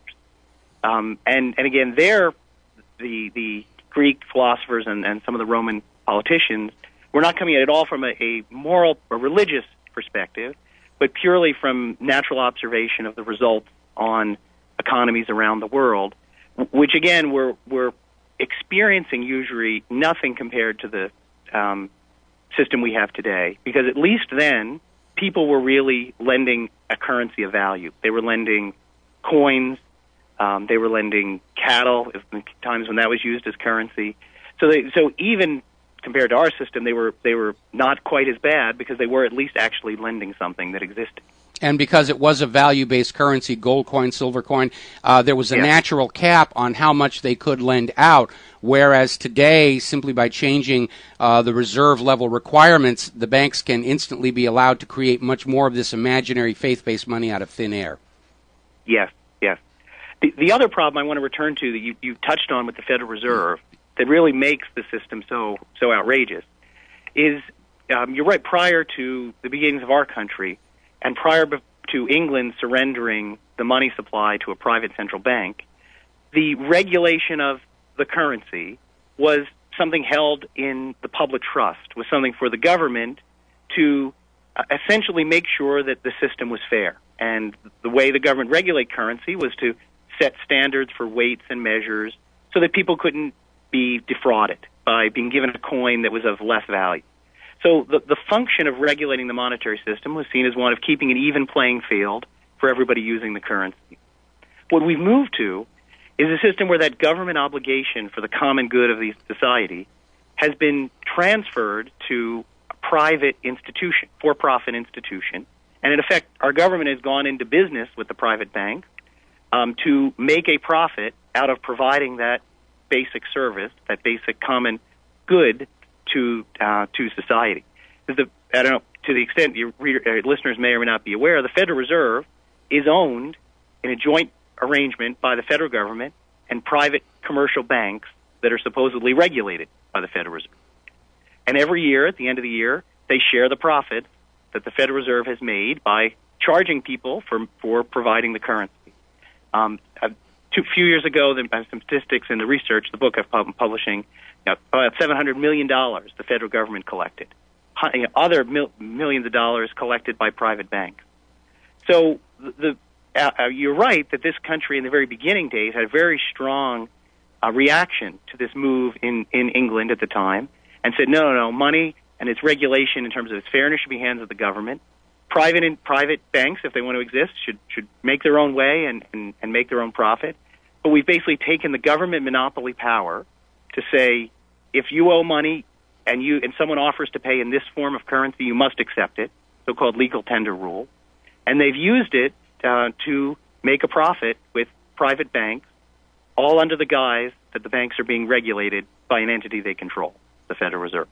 And again, the Greek philosophers and some of the Roman politicians were not coming at it all from a moral or religious perspective, but purely from natural observation of the results on economies around the world, which again we're experiencing usury nothing compared to the system we have today, because at least then people were really lending a currency of value. They were lending coins, they were lending cattle, times when that was used as currency. So even compared to our system, they were not quite as bad, because they were at least actually lending something that existed. And because it was a value-based currency, gold coin, silver coin, there was a natural cap on how much they could lend out, whereas today, simply by changing the reserve level requirements, the banks can instantly be allowed to create much more of this imaginary faith-based money out of thin air. Yes, yes. The other problem I want to return to that you touched on with the Federal Reserve that really makes the system so outrageous is, you're right, prior to the beginnings of our country, and prior to England surrendering the money supply to a private central bank, the regulation of the currency was something held in the public trust, was something for the government to essentially make sure that the system was fair. And the way the government regulate currency was to set standards for weights and measures so that people couldn't be defrauded by being given a coin that was of less value. So the function of regulating the monetary system was seen as one of keeping an even playing field for everybody using the currency. What we've moved to is a system where that government obligation for the common good of the society has been transferred to a private institution, for-profit institution. And in effect, our government has gone into business with the private bank to make a profit out of providing that basic service, that basic common good to society. I don't know, to the extent your listeners may or may not be aware, the Federal Reserve is owned in a joint arrangement by the federal government and private commercial banks that are supposedly regulated by the Federal Reserve. And every year, at the end of the year, they share the profits that the Federal Reserve has made by charging people for providing the currency. A few years ago, there were some statistics in the research, the book I'm publishing, about $700 million the federal government collected. Other millions of dollars collected by private banks. So you're right that this country in the very beginning days had a very strong reaction to this move in England at the time and said, no, money and its regulation in terms of its fairness should be hands of the government. Private banks, if they want to exist, should make their own way and make their own profit. But we've basically taken the government monopoly power to say, if you owe money and someone offers to pay in this form of currency, you must accept it, so-called legal tender rule. And they've used it to make a profit with private banks, all under the guise that the banks are being regulated by an entity they control, the Federal Reserve.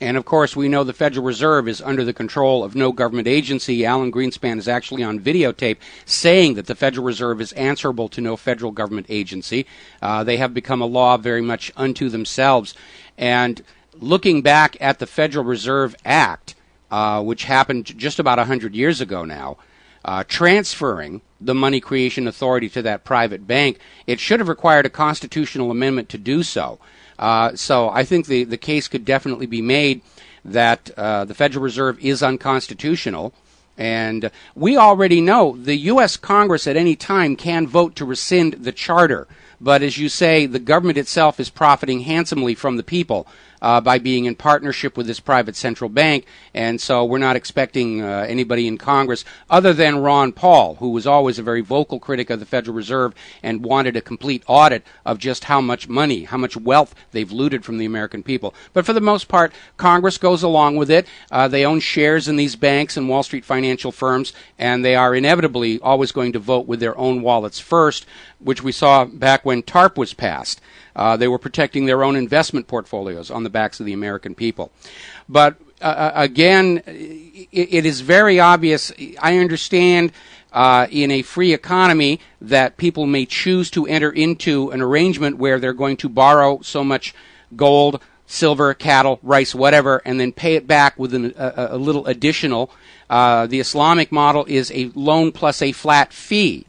And, of course, we know the Federal Reserve is under the control of no government agency. Alan Greenspan is actually on videotape saying that the Federal Reserve is answerable to no federal government agency. They have become a law very much unto themselves. And looking back at the Federal Reserve Act, which happened just about 100 years ago now, transferring the money creation authority to that private bank, it should have required a constitutional amendment to do so. So I think the case could definitely be made that the Federal Reserve is unconstitutional. And we already know the U.S. Congress at any time can vote to rescind the charter. But as you say, the government itself is profiting handsomely from the people by being in partnership with this private central bank. And so we're not expecting anybody in Congress other than Ron Paul, who was always a very vocal critic of the Federal Reserve and wanted a complete audit of just how much money, how much wealth they've looted from the American people. But for the most part, Congress goes along with it. They own shares in these banks and Wall Street financial firms, and they are inevitably always going to vote with their own wallets first, which we saw back when TARP was passed. They were protecting their own investment portfolios on the backs of the American people. But again, it is very obvious. I understand in a free economy that people may choose to enter into an arrangement where they're going to borrow so much gold, silver, cattle, rice, whatever, and then pay it back with a little additional. The Islamic model is a loan plus a flat fee.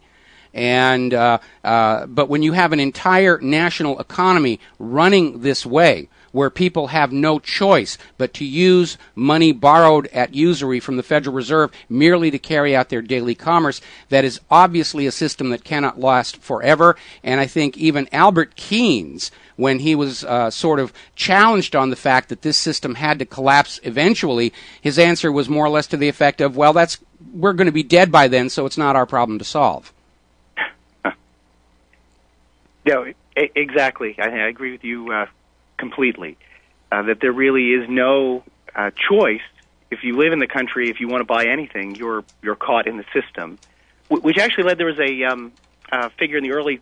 And but when you have an entire national economy running this way, where people have no choice but to use money borrowed at usury from the Federal Reserve merely to carry out their daily commerce, that is obviously a system that cannot last forever. And I think even Albert Keynes, when he was sort of challenged on the fact that this system had to collapse eventually, his answer was more or less to the effect of, well, we're going to be dead by then, so it's not our problem to solve. No, exactly. I agree with you completely. That there really is no choice. If you live in the country, if you want to buy anything, you're caught in the system. Which actually led, there was a figure in the early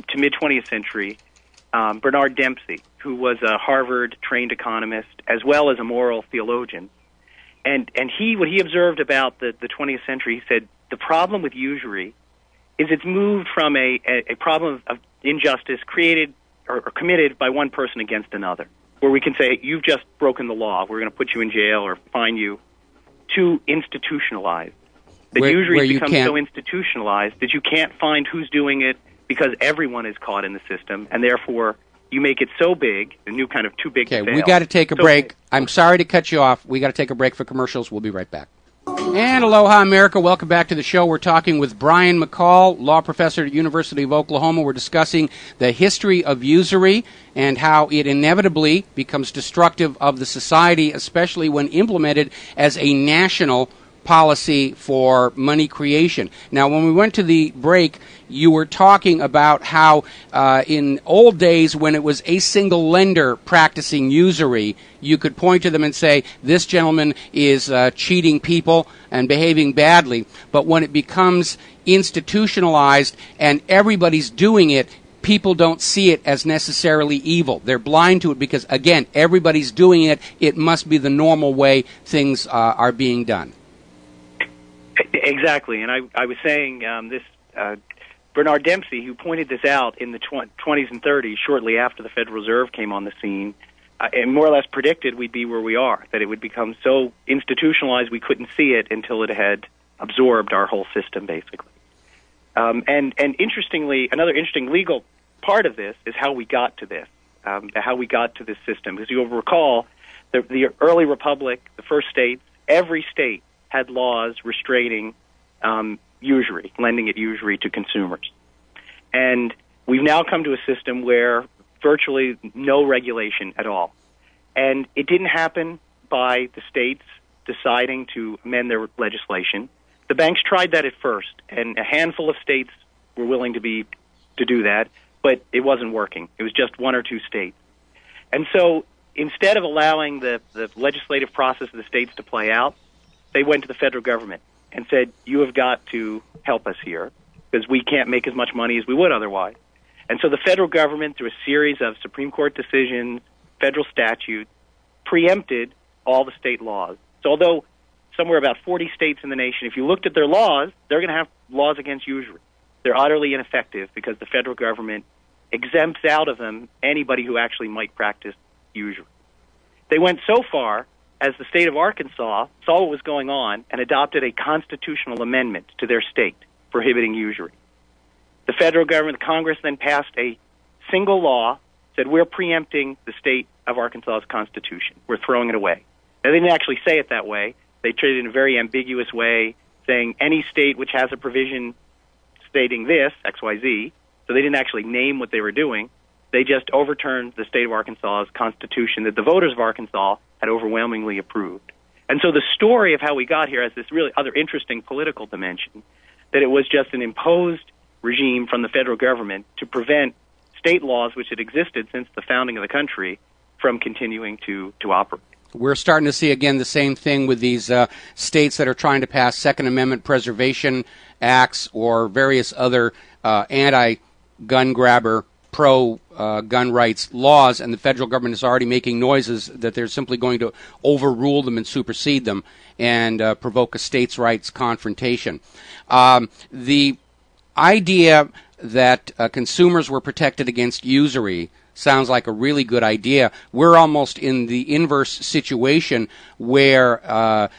to mid 20th century, Bernard Dempsey, who was a Harvard-trained economist as well as a moral theologian, and what he observed about the 20th century, he said the problem with usury is it's moved from a problem of injustice created or committed by one person against another, where we can say, you've just broken the law, we're going to put you in jail or fine you, to institutionalized. The usury becomes so institutionalized that you can't find who's doing it because everyone is caught in the system, and therefore you make it so big, a new kind of too big to fail. We got to take a break. I'm sorry to cut you off. We got to take a break for commercials. We'll be right back. And aloha, America. Welcome back to the show. We're talking with Brian McCall, law professor at the University of Oklahoma. We're discussing the history of usury and how it inevitably becomes destructive of the society, especially when implemented as a national policy for money creation. Now, when we went to the break, you were talking about how in old days when it was a single lender practicing usury, you could point to them and say, this gentleman is cheating people and behaving badly. But when it becomes institutionalized and everybody's doing it, people don't see it as necessarily evil. They're blind to it because, again, everybody's doing it. It must be the normal way things are being done. Exactly, and I was saying this. Bernard Dempsey, who pointed this out in the 20s and 30s, shortly after the Federal Reserve came on the scene, and more or less predicted we'd be where we are, that it would become so institutionalized we couldn't see it until it had absorbed our whole system, basically. And interestingly, another interesting legal part of this is how we got to this, how we got to this system. As you'll recall, the early republic, the first states, every state had laws restraining usury, lending at usury to consumers. And we've now come to a system where virtually no regulation at all. And it didn't happen by the states deciding to amend their legislation. The banks tried that at first, and a handful of states were willing to do that, but it wasn't working. It was just one or two states. And so instead of allowing the legislative process of the states to play out, they went to the federal government and said, you have got to help us here because we can't make as much money as we would otherwise. And so the federal government, through a series of Supreme Court decisions, federal statutes, preempted all the state laws. So although somewhere about 40 states in the nation, if you looked at their laws, they're going to have laws against usury. They're utterly ineffective because the federal government exempts out of them anybody who actually might practice usury. They went so far as the state of Arkansas saw what was going on and adopted a constitutional amendment to their state prohibiting usury. The federal government, the Congress, then passed a single law, said we're preempting the state of Arkansas's constitution. We're throwing it away. Now, they didn't actually say it that way. They treated it in a very ambiguous way, saying any state which has a provision stating this, XYZ, so they didn't actually name what they were doing. They just overturned the state of Arkansas's constitution that the voters of Arkansas had overwhelmingly approved. And so the story of how we got here has this really other interesting political dimension, that it was just an imposed regime from the federal government to prevent state laws which had existed since the founding of the country from continuing to operate. We're starting to see, again, the same thing with these states that are trying to pass Second Amendment preservation acts or various other anti-gun grabber, pro-gun rights laws, and the federal government is already making noises that they're simply going to overrule them and supersede them and provoke a states' rights confrontation. The idea that consumers were protected against usury sounds like a really good idea. We're almost in the inverse situation where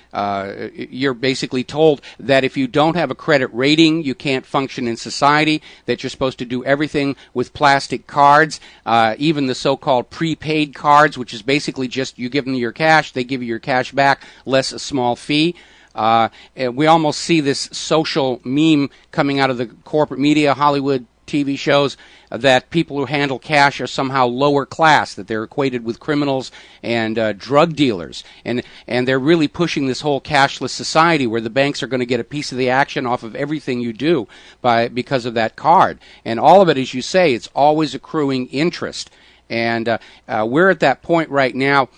you're basically told that if you don't have a credit rating, you can't function in society, that you're supposed to do everything with plastic cards, even the so-called prepaid cards, which is basically just you give them your cash, they give you your cash back, less a small fee. We almost see this social meme coming out of the corporate media, Hollywood TV shows, that people who handle cash are somehow lower class, that they're equated with criminals and drug dealers. And they're really pushing this whole cashless society where the banks are going to get a piece of the action off of everything you do because of that card. And all of it, as you say, it's always accruing interest. And we're at that point right now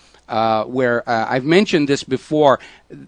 where I've mentioned this before.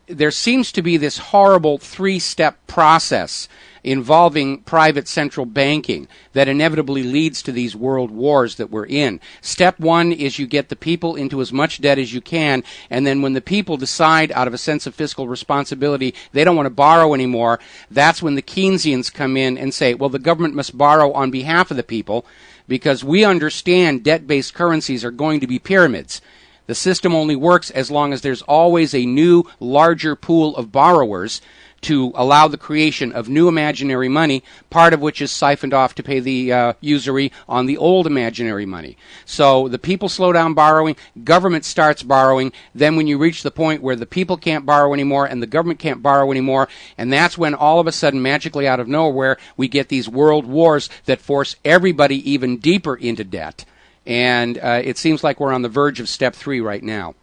There seems to be this horrible three-step process involving private central banking that inevitably leads to these world wars that we're in. Step one is you get the people into as much debt as you can, and then when the people decide out of a sense of fiscal responsibility they don't want to borrow anymore, that's when the Keynesians come in and say, well, the government must borrow on behalf of the people because we understand debt-based currencies are going to be pyramids. The system only works as long as there's always a new, larger pool of borrowers to allow the creation of new imaginary money, part of which is siphoned off to pay the usury on the old imaginary money. So the people slow down borrowing, government starts borrowing, then when you reach the point where the people can't borrow anymore and the government can't borrow anymore, and that's when all of a sudden, magically out of nowhere, we get these world wars that force everybody even deeper into debt. And it seems like we're on the verge of step 3 right now.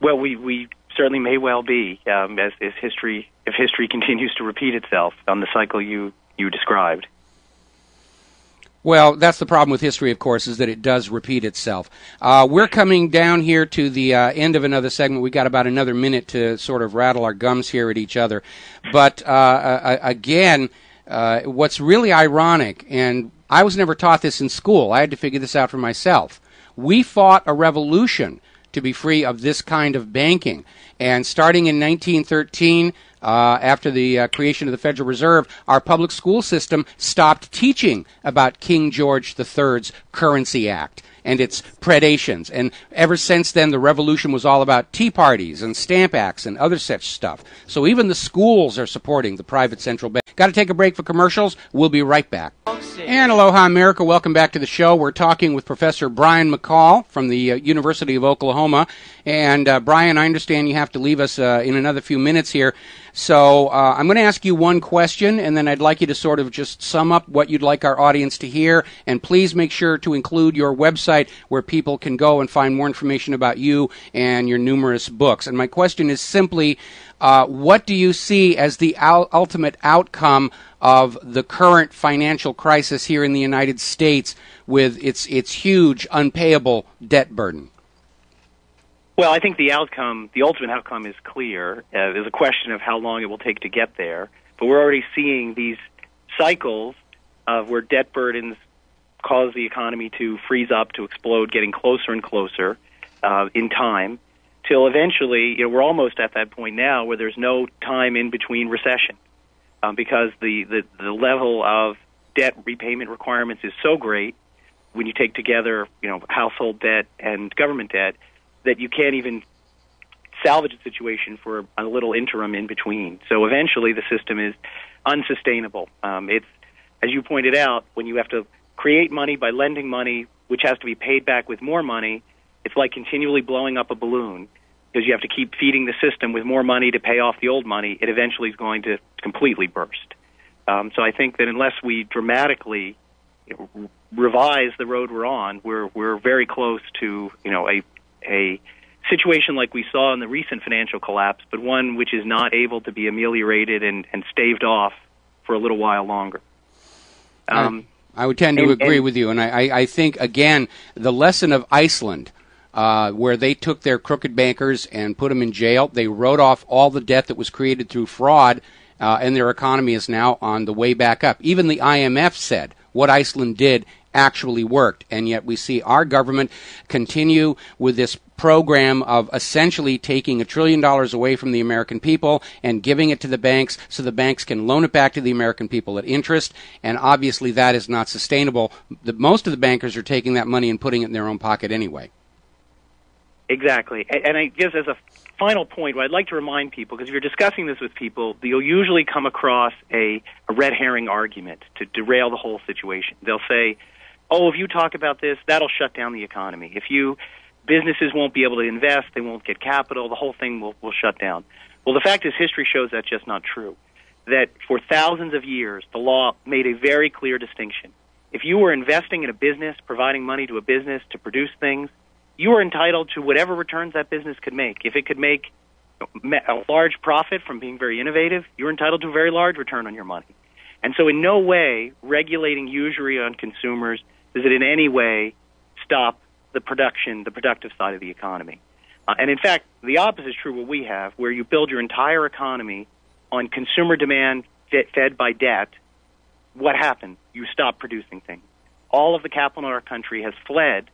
Well, we certainly may well be, as if history continues to repeat itself on the cycle you described. Well, that's the problem with history, of course, is that it does repeat itself. We're coming down here to the end of another segment. We've got about another minute to sort of rattle our gums here at each other. But again, what's really ironic, and I was never taught this in school. I had to figure this out for myself. We fought a revolution to be free of this kind of banking. And starting in 1913, after the creation of the Federal Reserve, our public school system stopped teaching about King George III's Currency Act and its predations. And ever since then, the revolution was all about tea parties and stamp acts and other such stuff. So even the schools are supporting the private central bank. Got to take a break for commercials. We'll be right back. And aloha, America. Welcome back to the show. We're talking with Professor Brian McCall from the University of Oklahoma. And Brian, I understand you have to leave us in another few minutes here. So I'm going to ask you one question, and then I'd like you to sort of just sum up what you'd like our audience to hear. And please make sure to include your website where people can go and find more information about you and your numerous books. And my question is simply, what do you see as the ultimate outcome of the current financial crisis here in the United States with its huge unpayable debt burden? Well, I think the ultimate outcome is clear. There's a question of how long it will take to get there. But we're already seeing these cycles of where debt burdens cause the economy to freeze up, to explode, getting closer and closer in time, till eventually, we're almost at that point now where there's no time in between recession, because the level of debt repayment requirements is so great when you take together, household debt and government debt, that you can't even salvage a situation for a little interim in between. So eventually the system is unsustainable. It's, as you pointed out, when you have to create money by lending money, which has to be paid back with more money, it's like continually blowing up a balloon, because you have to keep feeding the system with more money to pay off the old money. It eventually is going to completely burst. So I think that unless we dramatically revise the road we're on, we're very close to a situation like we saw in the recent financial collapse, but one which is not able to be ameliorated and staved off for a little while longer. I would tend to agree with you, and I think, again, the lesson of Iceland, where they took their crooked bankers and put them in jail, they wrote off all the debt that was created through fraud, and their economy is now on the way back up. Even the IMF said what Iceland did actually worked, and yet we see our government continue with this program of essentially taking $1 trillion away from the American people and giving it to the banks so the banks can loan it back to the American people at interest, and obviously that is not sustainable. Most of the bankers are taking that money and putting it in their own pocket anyway. Exactly. And I guess as a final point, what I'd like to remind people, because if you're discussing this with people, you'll usually come across a red herring argument to derail the whole situation. They'll say, oh, if you talk about this, that'll shut down the economy. Businesses won't be able to invest, they won't get capital, the whole thing will shut down. Well, the fact is history shows that's just not true. That for thousands of years, the law made a very clear distinction. If you were investing in a business, providing money to a business to produce things, you were entitled to whatever returns that business could make. If it could make a large profit from being very innovative, you were entitled to a very large return on your money. And so in no way regulating usury on consumers does it in any way stop the productive side of the economy. And in fact, the opposite is true what we have, where you build your entire economy on consumer demand fed by debt. What happened? You stop producing things. All of the capital in our country has fled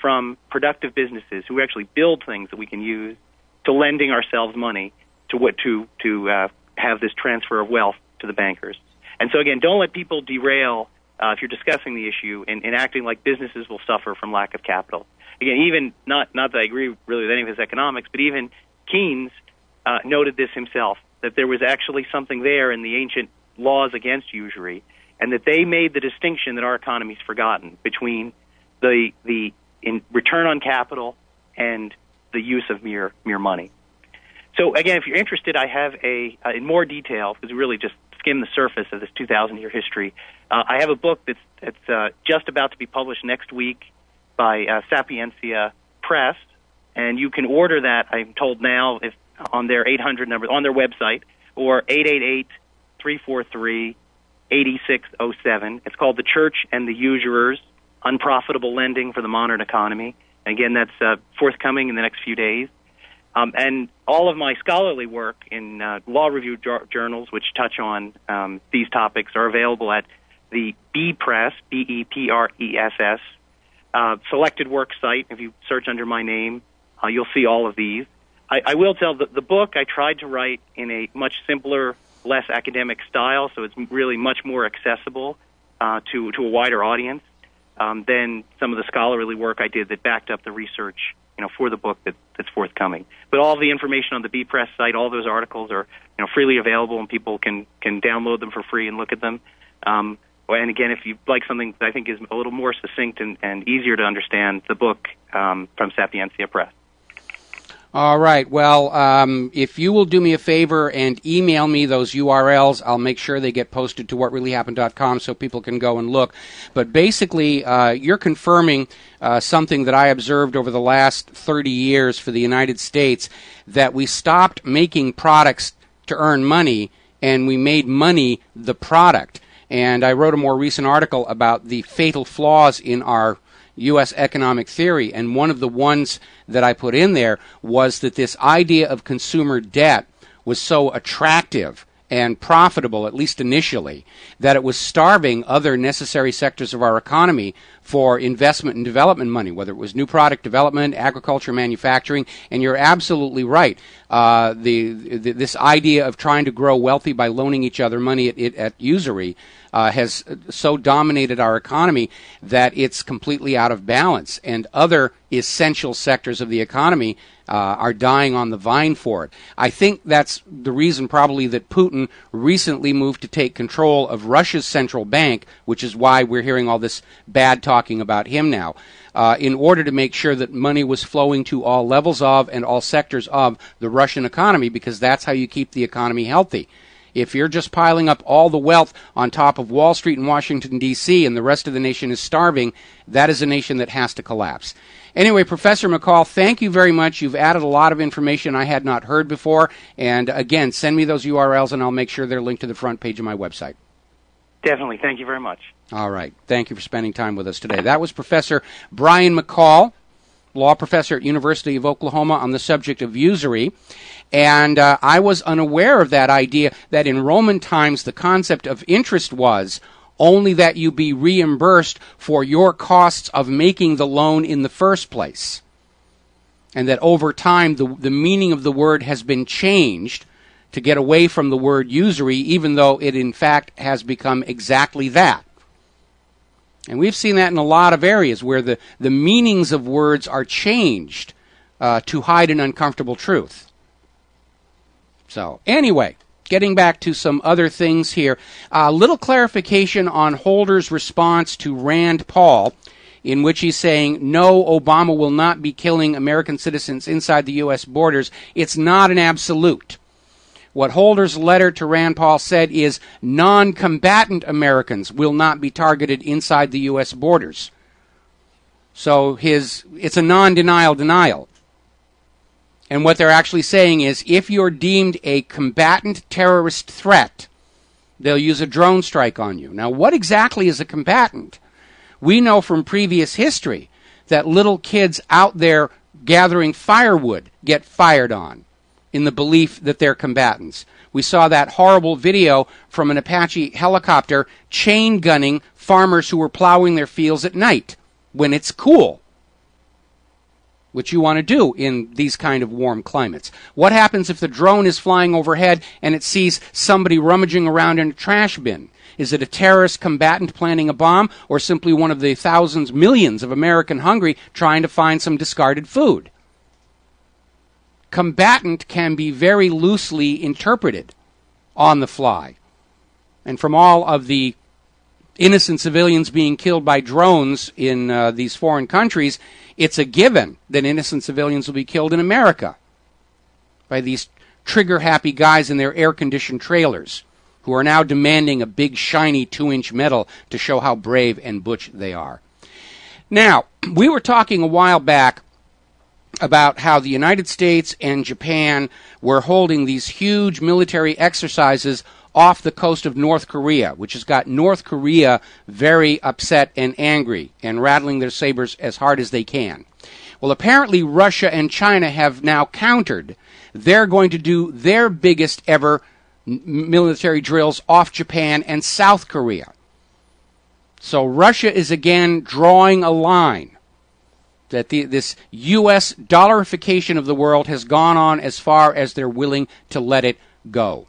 from productive businesses who actually build things that we can use to lending ourselves money to have this transfer of wealth to the bankers. And so again, don't let people derail if you're discussing the issue and acting like businesses will suffer from lack of capital. Again, even not that I agree really with any of his economics, but even Keynes noted this himself, that there was actually something there in the ancient laws against usury, and that they made the distinction that our economy's forgotten between the return on capital and the use of mere money. So again, if you're interested, I have in more detail, because we really just skimmed the surface of this 2,000-year history. I have a book that's just about to be published next week by Sapientia Press, and you can order that, I'm told now, if on their 800 number, on their website, or 888-343-8607. It's called The Church and the Usurers, Unprofitable Lending for the Modern Economy. And again, that's forthcoming in the next few days. And all of my scholarly work in law review journals, which touch on these topics, are available at the B-Press, B-E-P-R-E-S-S, selected work site. If you search under my name, you'll see all of these. I will tell the book I tried to write in a much simpler, less academic style, so it's really much more accessible to a wider audience than some of the scholarly work I did that backed up the research, for the book that's forthcoming. But all the information on the B-Press site, all those articles are, freely available, and people can download them for free and look at them. And again, if you like something that I think is a little more succinct and easier to understand, the book from Sapientia Press. All right. Well, if you will do me a favor and email me those URLs, I'll make sure they get posted to whatreallyhappened.com so people can go and look. But basically, you're confirming something that I observed over the last 30 years for the United States, that we stopped making products to earn money, and we made money the product. And I wrote a more recent article about the fatal flaws in our U.S. economic theory, and one of the ones that I put in there was that this idea of consumer debt was so attractive and profitable, at least initially, that it was starving other necessary sectors of our economy for investment and development money, whether it was new product development, agriculture, manufacturing. And you're absolutely right. This idea of trying to grow wealthy by loaning each other money at usury has so dominated our economy that it's completely out of balance, and other essential sectors of the economy are dying on the vine for it. I think that's the reason probably that Putin recently moved to take control of Russia's central bank, which is why we're hearing all this bad talking about him now, in order to make sure that money was flowing to all levels of and all sectors of the Russian economy, because that's how you keep the economy healthy. If you're just piling up all the wealth on top of Wall Street and Washington, D.C., and the rest of the nation is starving, that is a nation that has to collapse. Anyway, Professor McCall, thank you very much. You've added a lot of information I had not heard before. And again, send me those URLs, and I'll make sure they're linked to the front page of my website. Definitely. Thank you very much. All right. Thank you for spending time with us today. That was Professor Brian McCall, law professor at University of Oklahoma, on the subject of usury. And I was unaware of that idea that in Roman times the concept of interest was only that you be reimbursed for your costs of making the loan in the first place. And that over time the meaning of the word has been changed to get away from the word usury, even though it in fact has become exactly that. And we've seen that in a lot of areas where the meanings of words are changed to hide an uncomfortable truth. So, anyway, getting back to some other things here. A little clarification on Holder's response to Rand Paul, in which he's saying, no, Obama will not be killing American citizens inside the U.S. borders. It's not an absolute. What Holder's letter to Rand Paul said is non-combatant Americans will not be targeted inside the U.S. borders. So it's a non-denial denial. And what they're actually saying is, if you're deemed a combatant terrorist threat, they'll use a drone strike on you. Now, what exactly is a combatant? We know from previous history that little kids out there gathering firewood get fired on in the belief that they're combatants. We saw that horrible video from an Apache helicopter chain gunning farmers who were plowing their fields at night when it's cool, which you want to do in these kind of warm climates. What happens if the drone is flying overhead and it sees somebody rummaging around in a trash bin? Is it a terrorist combatant planning a bomb, or simply one of the thousands, millions of American hungry trying to find some discarded food? combatant can be very loosely interpreted on the fly. And from all of the innocent civilians being killed by drones in these foreign countries, it's a given that innocent civilians will be killed in America by these trigger-happy guys in their air-conditioned trailers who are now demanding a big, shiny 2-inch medal to show how brave and butch they are. Now, we were talking a while back about how the United States and Japan were holding these huge military exercises off the coast of North Korea, which has got North Korea very upset and angry and rattling their sabers as hard as they can. Well, apparently Russia and China have now countered. They're going to do their biggest ever military drills off Japan and South Korea. So Russia is again drawing a line that this U.S. dollarification of the world has gone on as far as they're willing to let it go.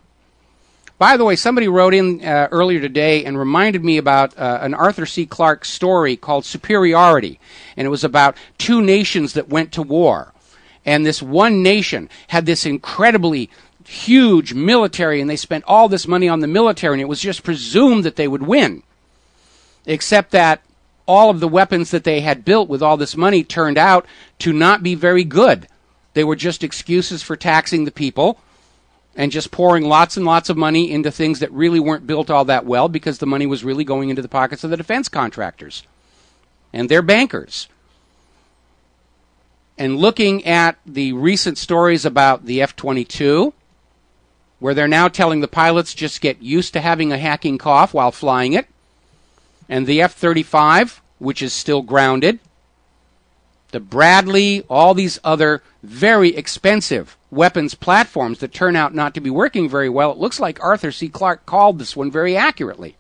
By the way, somebody wrote in earlier today and reminded me about an Arthur C. Clarke story called Superiority, and it was about two nations that went to war. And this one nation had this incredibly huge military, and they spent all this money on the military, and it was just presumed that they would win. Except that all of the weapons that they had built with all this money turned out to not be very good. They were just excuses for taxing the people and just pouring lots and lots of money into things that really weren't built all that well because the money was really going into the pockets of the defense contractors and their bankers. And looking at the recent stories about the F-22, where they're now telling the pilots just get used to having a hacking cough while flying it, and the F-35, which is still grounded, the Bradley, all these other very expensive weapons platforms that turn out not to be working very well, it looks like Arthur C. Clarke called this one very accurately.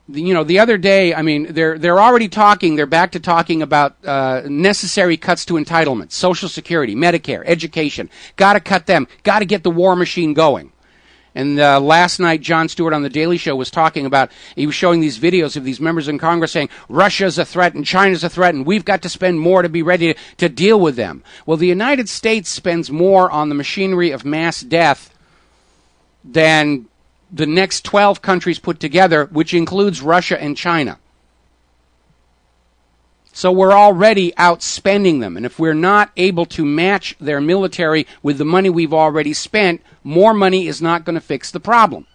The other day, I mean, they're already talking, they're back to talking about necessary cuts to entitlements, Social Security, Medicare, education. Got to cut them, got to get the war machine going. And last night, Jon Stewart on The Daily Show was talking about, he was showing these videos of these members in Congress saying, Russia's a threat and China's a threat and we've got to spend more to be ready to deal with them. Well, the United States spends more on the machinery of mass death than the next 12 countries put together, which includes Russia and China. So we're already outspending them. And if we're not able to match their military with the money we've already spent, more money is not going to fix the problem.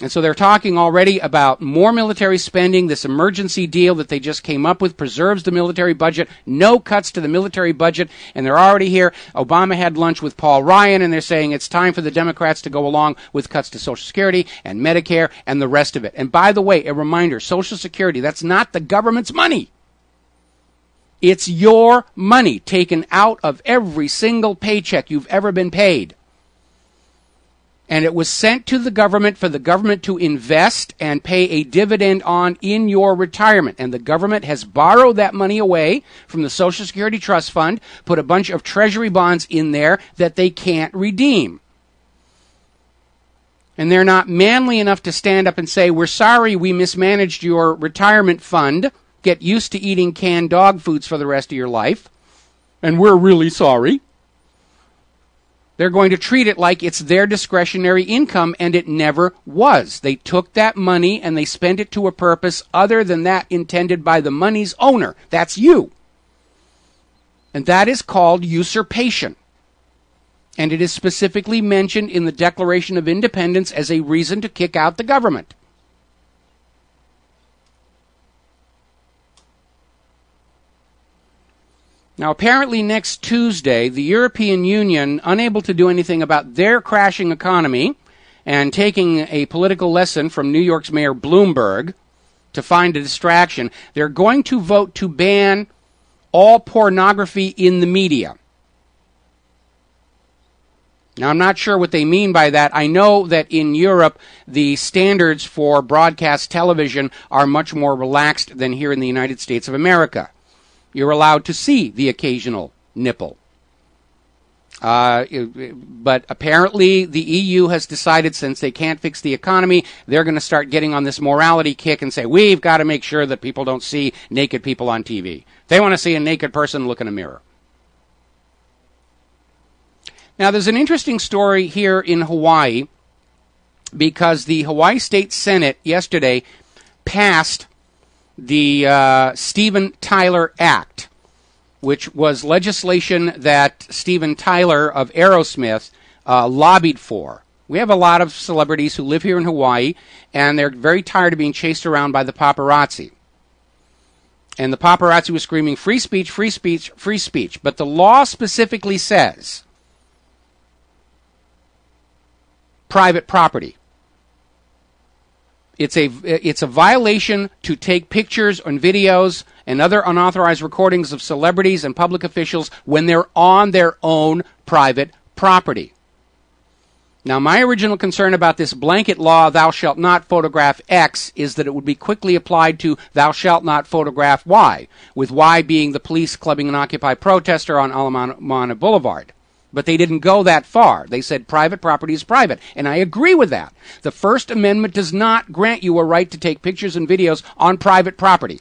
And so they're talking already about more military spending. This emergency deal that they just came up with preserves the military budget. No cuts to the military budget. And they're already here. Obama had lunch with Paul Ryan, and they're saying it's time for the Democrats to go along with cuts to Social Security and Medicare and the rest of it. And by the way, a reminder, Social Security, that's not the government's money. It's your money taken out of every single paycheck you've ever been paid. And it was sent to the government for the government to invest and pay a dividend on in your retirement. And the government has borrowed that money away from the Social Security Trust Fund, put a bunch of treasury bonds in there that they can't redeem. And they're not manly enough to stand up and say, we're sorry we mismanaged your retirement fund. Get used to eating canned dog foods for the rest of your life. And we're really sorry. They're going to treat it like it's their discretionary income, and it never was. They took that money and they spent it to a purpose other than that intended by the money's owner. That's you. And that is called usurpation. And it is specifically mentioned in the Declaration of Independence as a reason to kick out the government. Now, apparently next Tuesday, the European Union, unable to do anything about their crashing economy and taking a political lesson from New York's Mayor Bloomberg to find a distraction, they're going to vote to ban all pornography in the media. Now, I'm not sure what they mean by that. I know that in Europe, the standards for broadcast television are much more relaxed than here in the United States of America. You're allowed to see the occasional nipple. But apparently the EU has decided, since they can't fix the economy, they're going to start getting on this morality kick and say, we've got to make sure that people don't see naked people on TV. They want to see a naked person look in a mirror. Now, there's an interesting story here in Hawaii, because the Hawaii State Senate yesterday passed the Steven Tyler Act, which was legislation that Steven Tyler of Aerosmith lobbied for. We have a lot of celebrities who live here in Hawaii, and they're very tired of being chased around by the paparazzi. And the paparazzi was screaming, free speech, free speech, free speech. But the law specifically says private property. It's a violation to take pictures and videos and other unauthorized recordings of celebrities and public officials when they're on their own private property. Now, my original concern about this blanket law, thou shalt not photograph X, is that it would be quickly applied to thou shalt not photograph Y, with Y being the police clubbing an Occupy protester on Alamana Boulevard. But they didn't go that far. They said private property is private, and I agree with that. The First Amendment does not grant you a right to take pictures and videos on private property.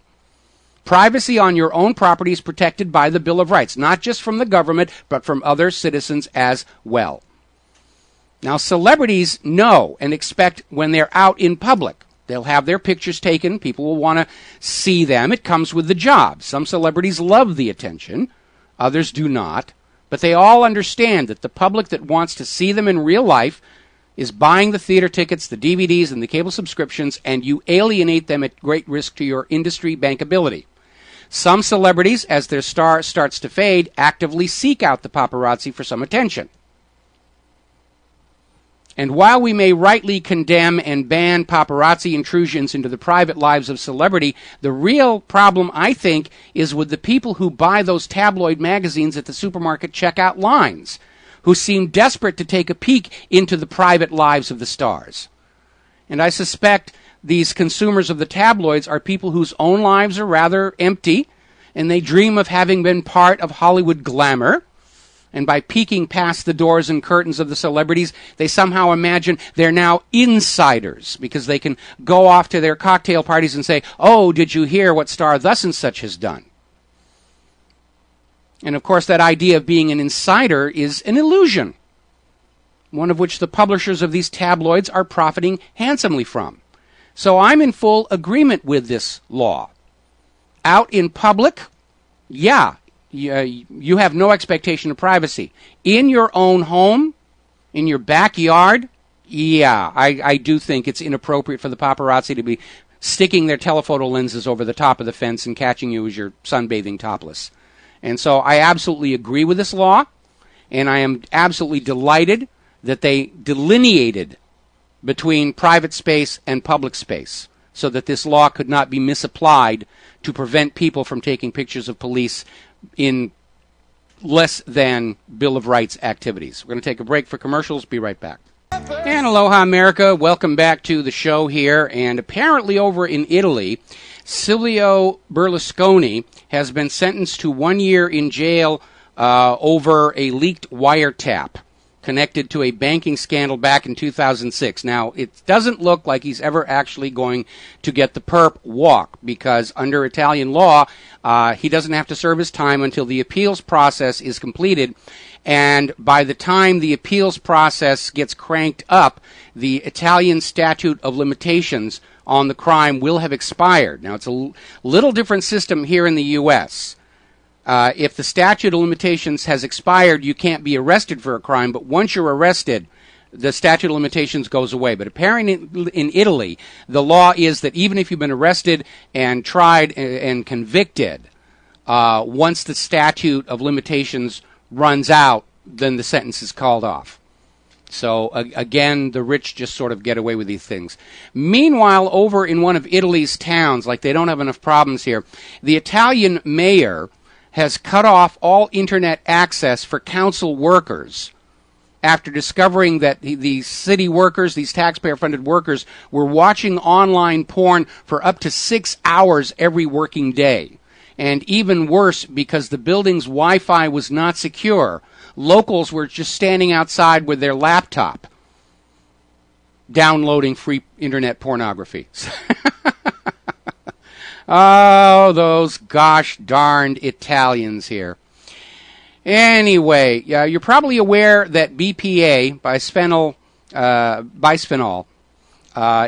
Privacy on your own property is protected by the Bill of Rights, not just from the government, but from other citizens as well. Now, celebrities know and expect when they're out in public, they'll have their pictures taken. People will want to see them. It comes with the job. Some celebrities love the attention. Others do not. But they all understand that the public that wants to see them in real life is buying the theater tickets, the DVDs, and the cable subscriptions, and you alienate them at great risk to your industry bankability. Some celebrities, as their star starts to fade, actively seek out the paparazzi for some attention. And while we may rightly condemn and ban paparazzi intrusions into the private lives of celebrity, the real problem, I think, is with the people who buy those tabloid magazines at the supermarket checkout lines, who seem desperate to take a peek into the private lives of the stars. And I suspect these consumers of the tabloids are people whose own lives are rather empty, and they dream of having been part of Hollywood glamour. And by peeking past the doors and curtains of the celebrities, they somehow imagine they're now insiders, because they can go off to their cocktail parties and say, oh, did you hear what star thus and such has done? And of course, that idea of being an insider is an illusion, one of which the publishers of these tabloids are profiting handsomely from. So I'm in full agreement with this law. Out in public, yeah, you have no expectation of privacy. In your own home, in your backyard, yeah, I do think it's inappropriate for the paparazzi to be sticking their telephoto lenses over the top of the fence and catching you as you're sunbathing topless. And so I absolutely agree with this law, and I am absolutely delighted that they delineated between private space and public space, so that this law could not be misapplied to prevent people from taking pictures of police in less than Bill of Rights activities. We're going to take a break for commercials. Be right back. And aloha, America. Welcome back to the show here. And apparently over in Italy, Silvio Berlusconi has been sentenced to 1 year in jail over a leaked wiretap connected to a banking scandal back in 2006. Now, it doesn't look like he's ever actually going to get the perp walk, because under Italian law, he doesn't have to serve his time until the appeals process is completed. And by the time the appeals process gets cranked up, the Italian statute of limitations on the crime will have expired. Now, it's a little different system here in the U.S. If the statute of limitations has expired, you can't be arrested for a crime, but once you're arrested, the statute of limitations goes away. But apparently in Italy, the law is that even if you've been arrested and tried and convicted, once the statute of limitations runs out, then the sentence is called off. So, again, the rich just sort of get away with these things. Meanwhile, over in one of Italy's towns, like they don't have enough problems here, the Italian mayor has cut off all internet access for council workers after discovering that the city workers, these taxpayer-funded workers, were watching online porn for up to 6 hours every working day. And even worse, because the building's Wi-Fi was not secure, locals were just standing outside with their laptop downloading free internet pornography. Oh, those gosh darned Italians here. Anyway, you're probably aware that BPA, bisphenol,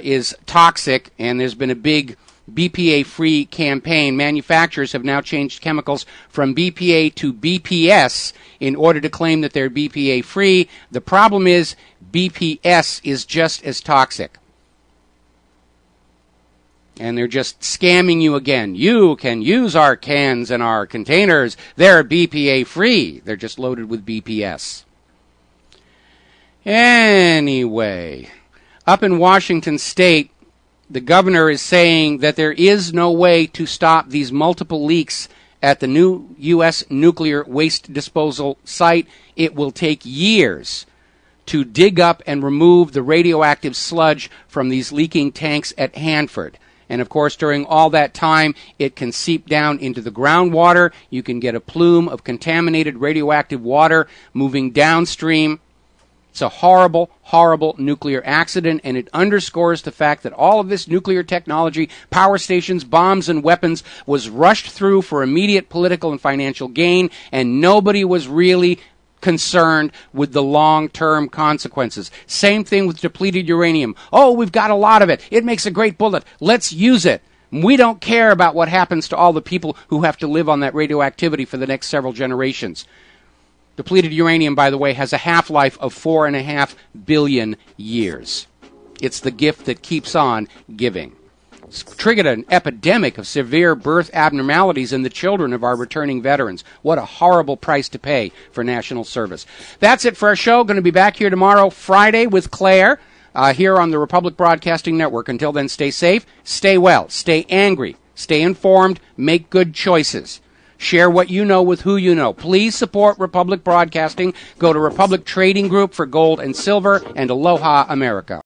is toxic, and there's been a big BPA-free campaign. Manufacturers have now changed chemicals from BPA to BPS in order to claim that they're BPA-free. The problem is BPS is just as toxic. And they're just scamming you again. You can use our cans and our containers. They're BPA-free. They're just loaded with BPS. Anyway, up in Washington State, the governor is saying that there is no way to stop these multiple leaks at the new U.S. nuclear waste disposal site. It will take years to dig up and remove the radioactive sludge from these leaking tanks at Hanford. And, of course, during all that time, it can seep down into the groundwater. You can get a plume of contaminated radioactive water moving downstream. It's a horrible, horrible nuclear accident, and it underscores the fact that all of this nuclear technology, power stations, bombs, and weapons was rushed through for immediate political and financial gain, and nobody was really concerned with the long-term consequences. Same thing with depleted uranium. Oh, we've got a lot of it. It makes a great bullet. Let's use it. We don't care about what happens to all the people who have to live on that radioactivity for the next several generations. Depleted uranium, by the way, has a half-life of 4.5 billion years. It's the gift that keeps on giving. It's triggered an epidemic of severe birth abnormalities in the children of our returning veterans. What a horrible price to pay for national service. That's it for our show. Going to be back here tomorrow, Friday, with Claire, here on the Republic Broadcasting Network. Until then, stay safe, stay well, stay angry, stay informed, make good choices. Share what you know with who you know. Please support Republic Broadcasting. Go to Republic Trading Group for gold and silver, and Aloha America.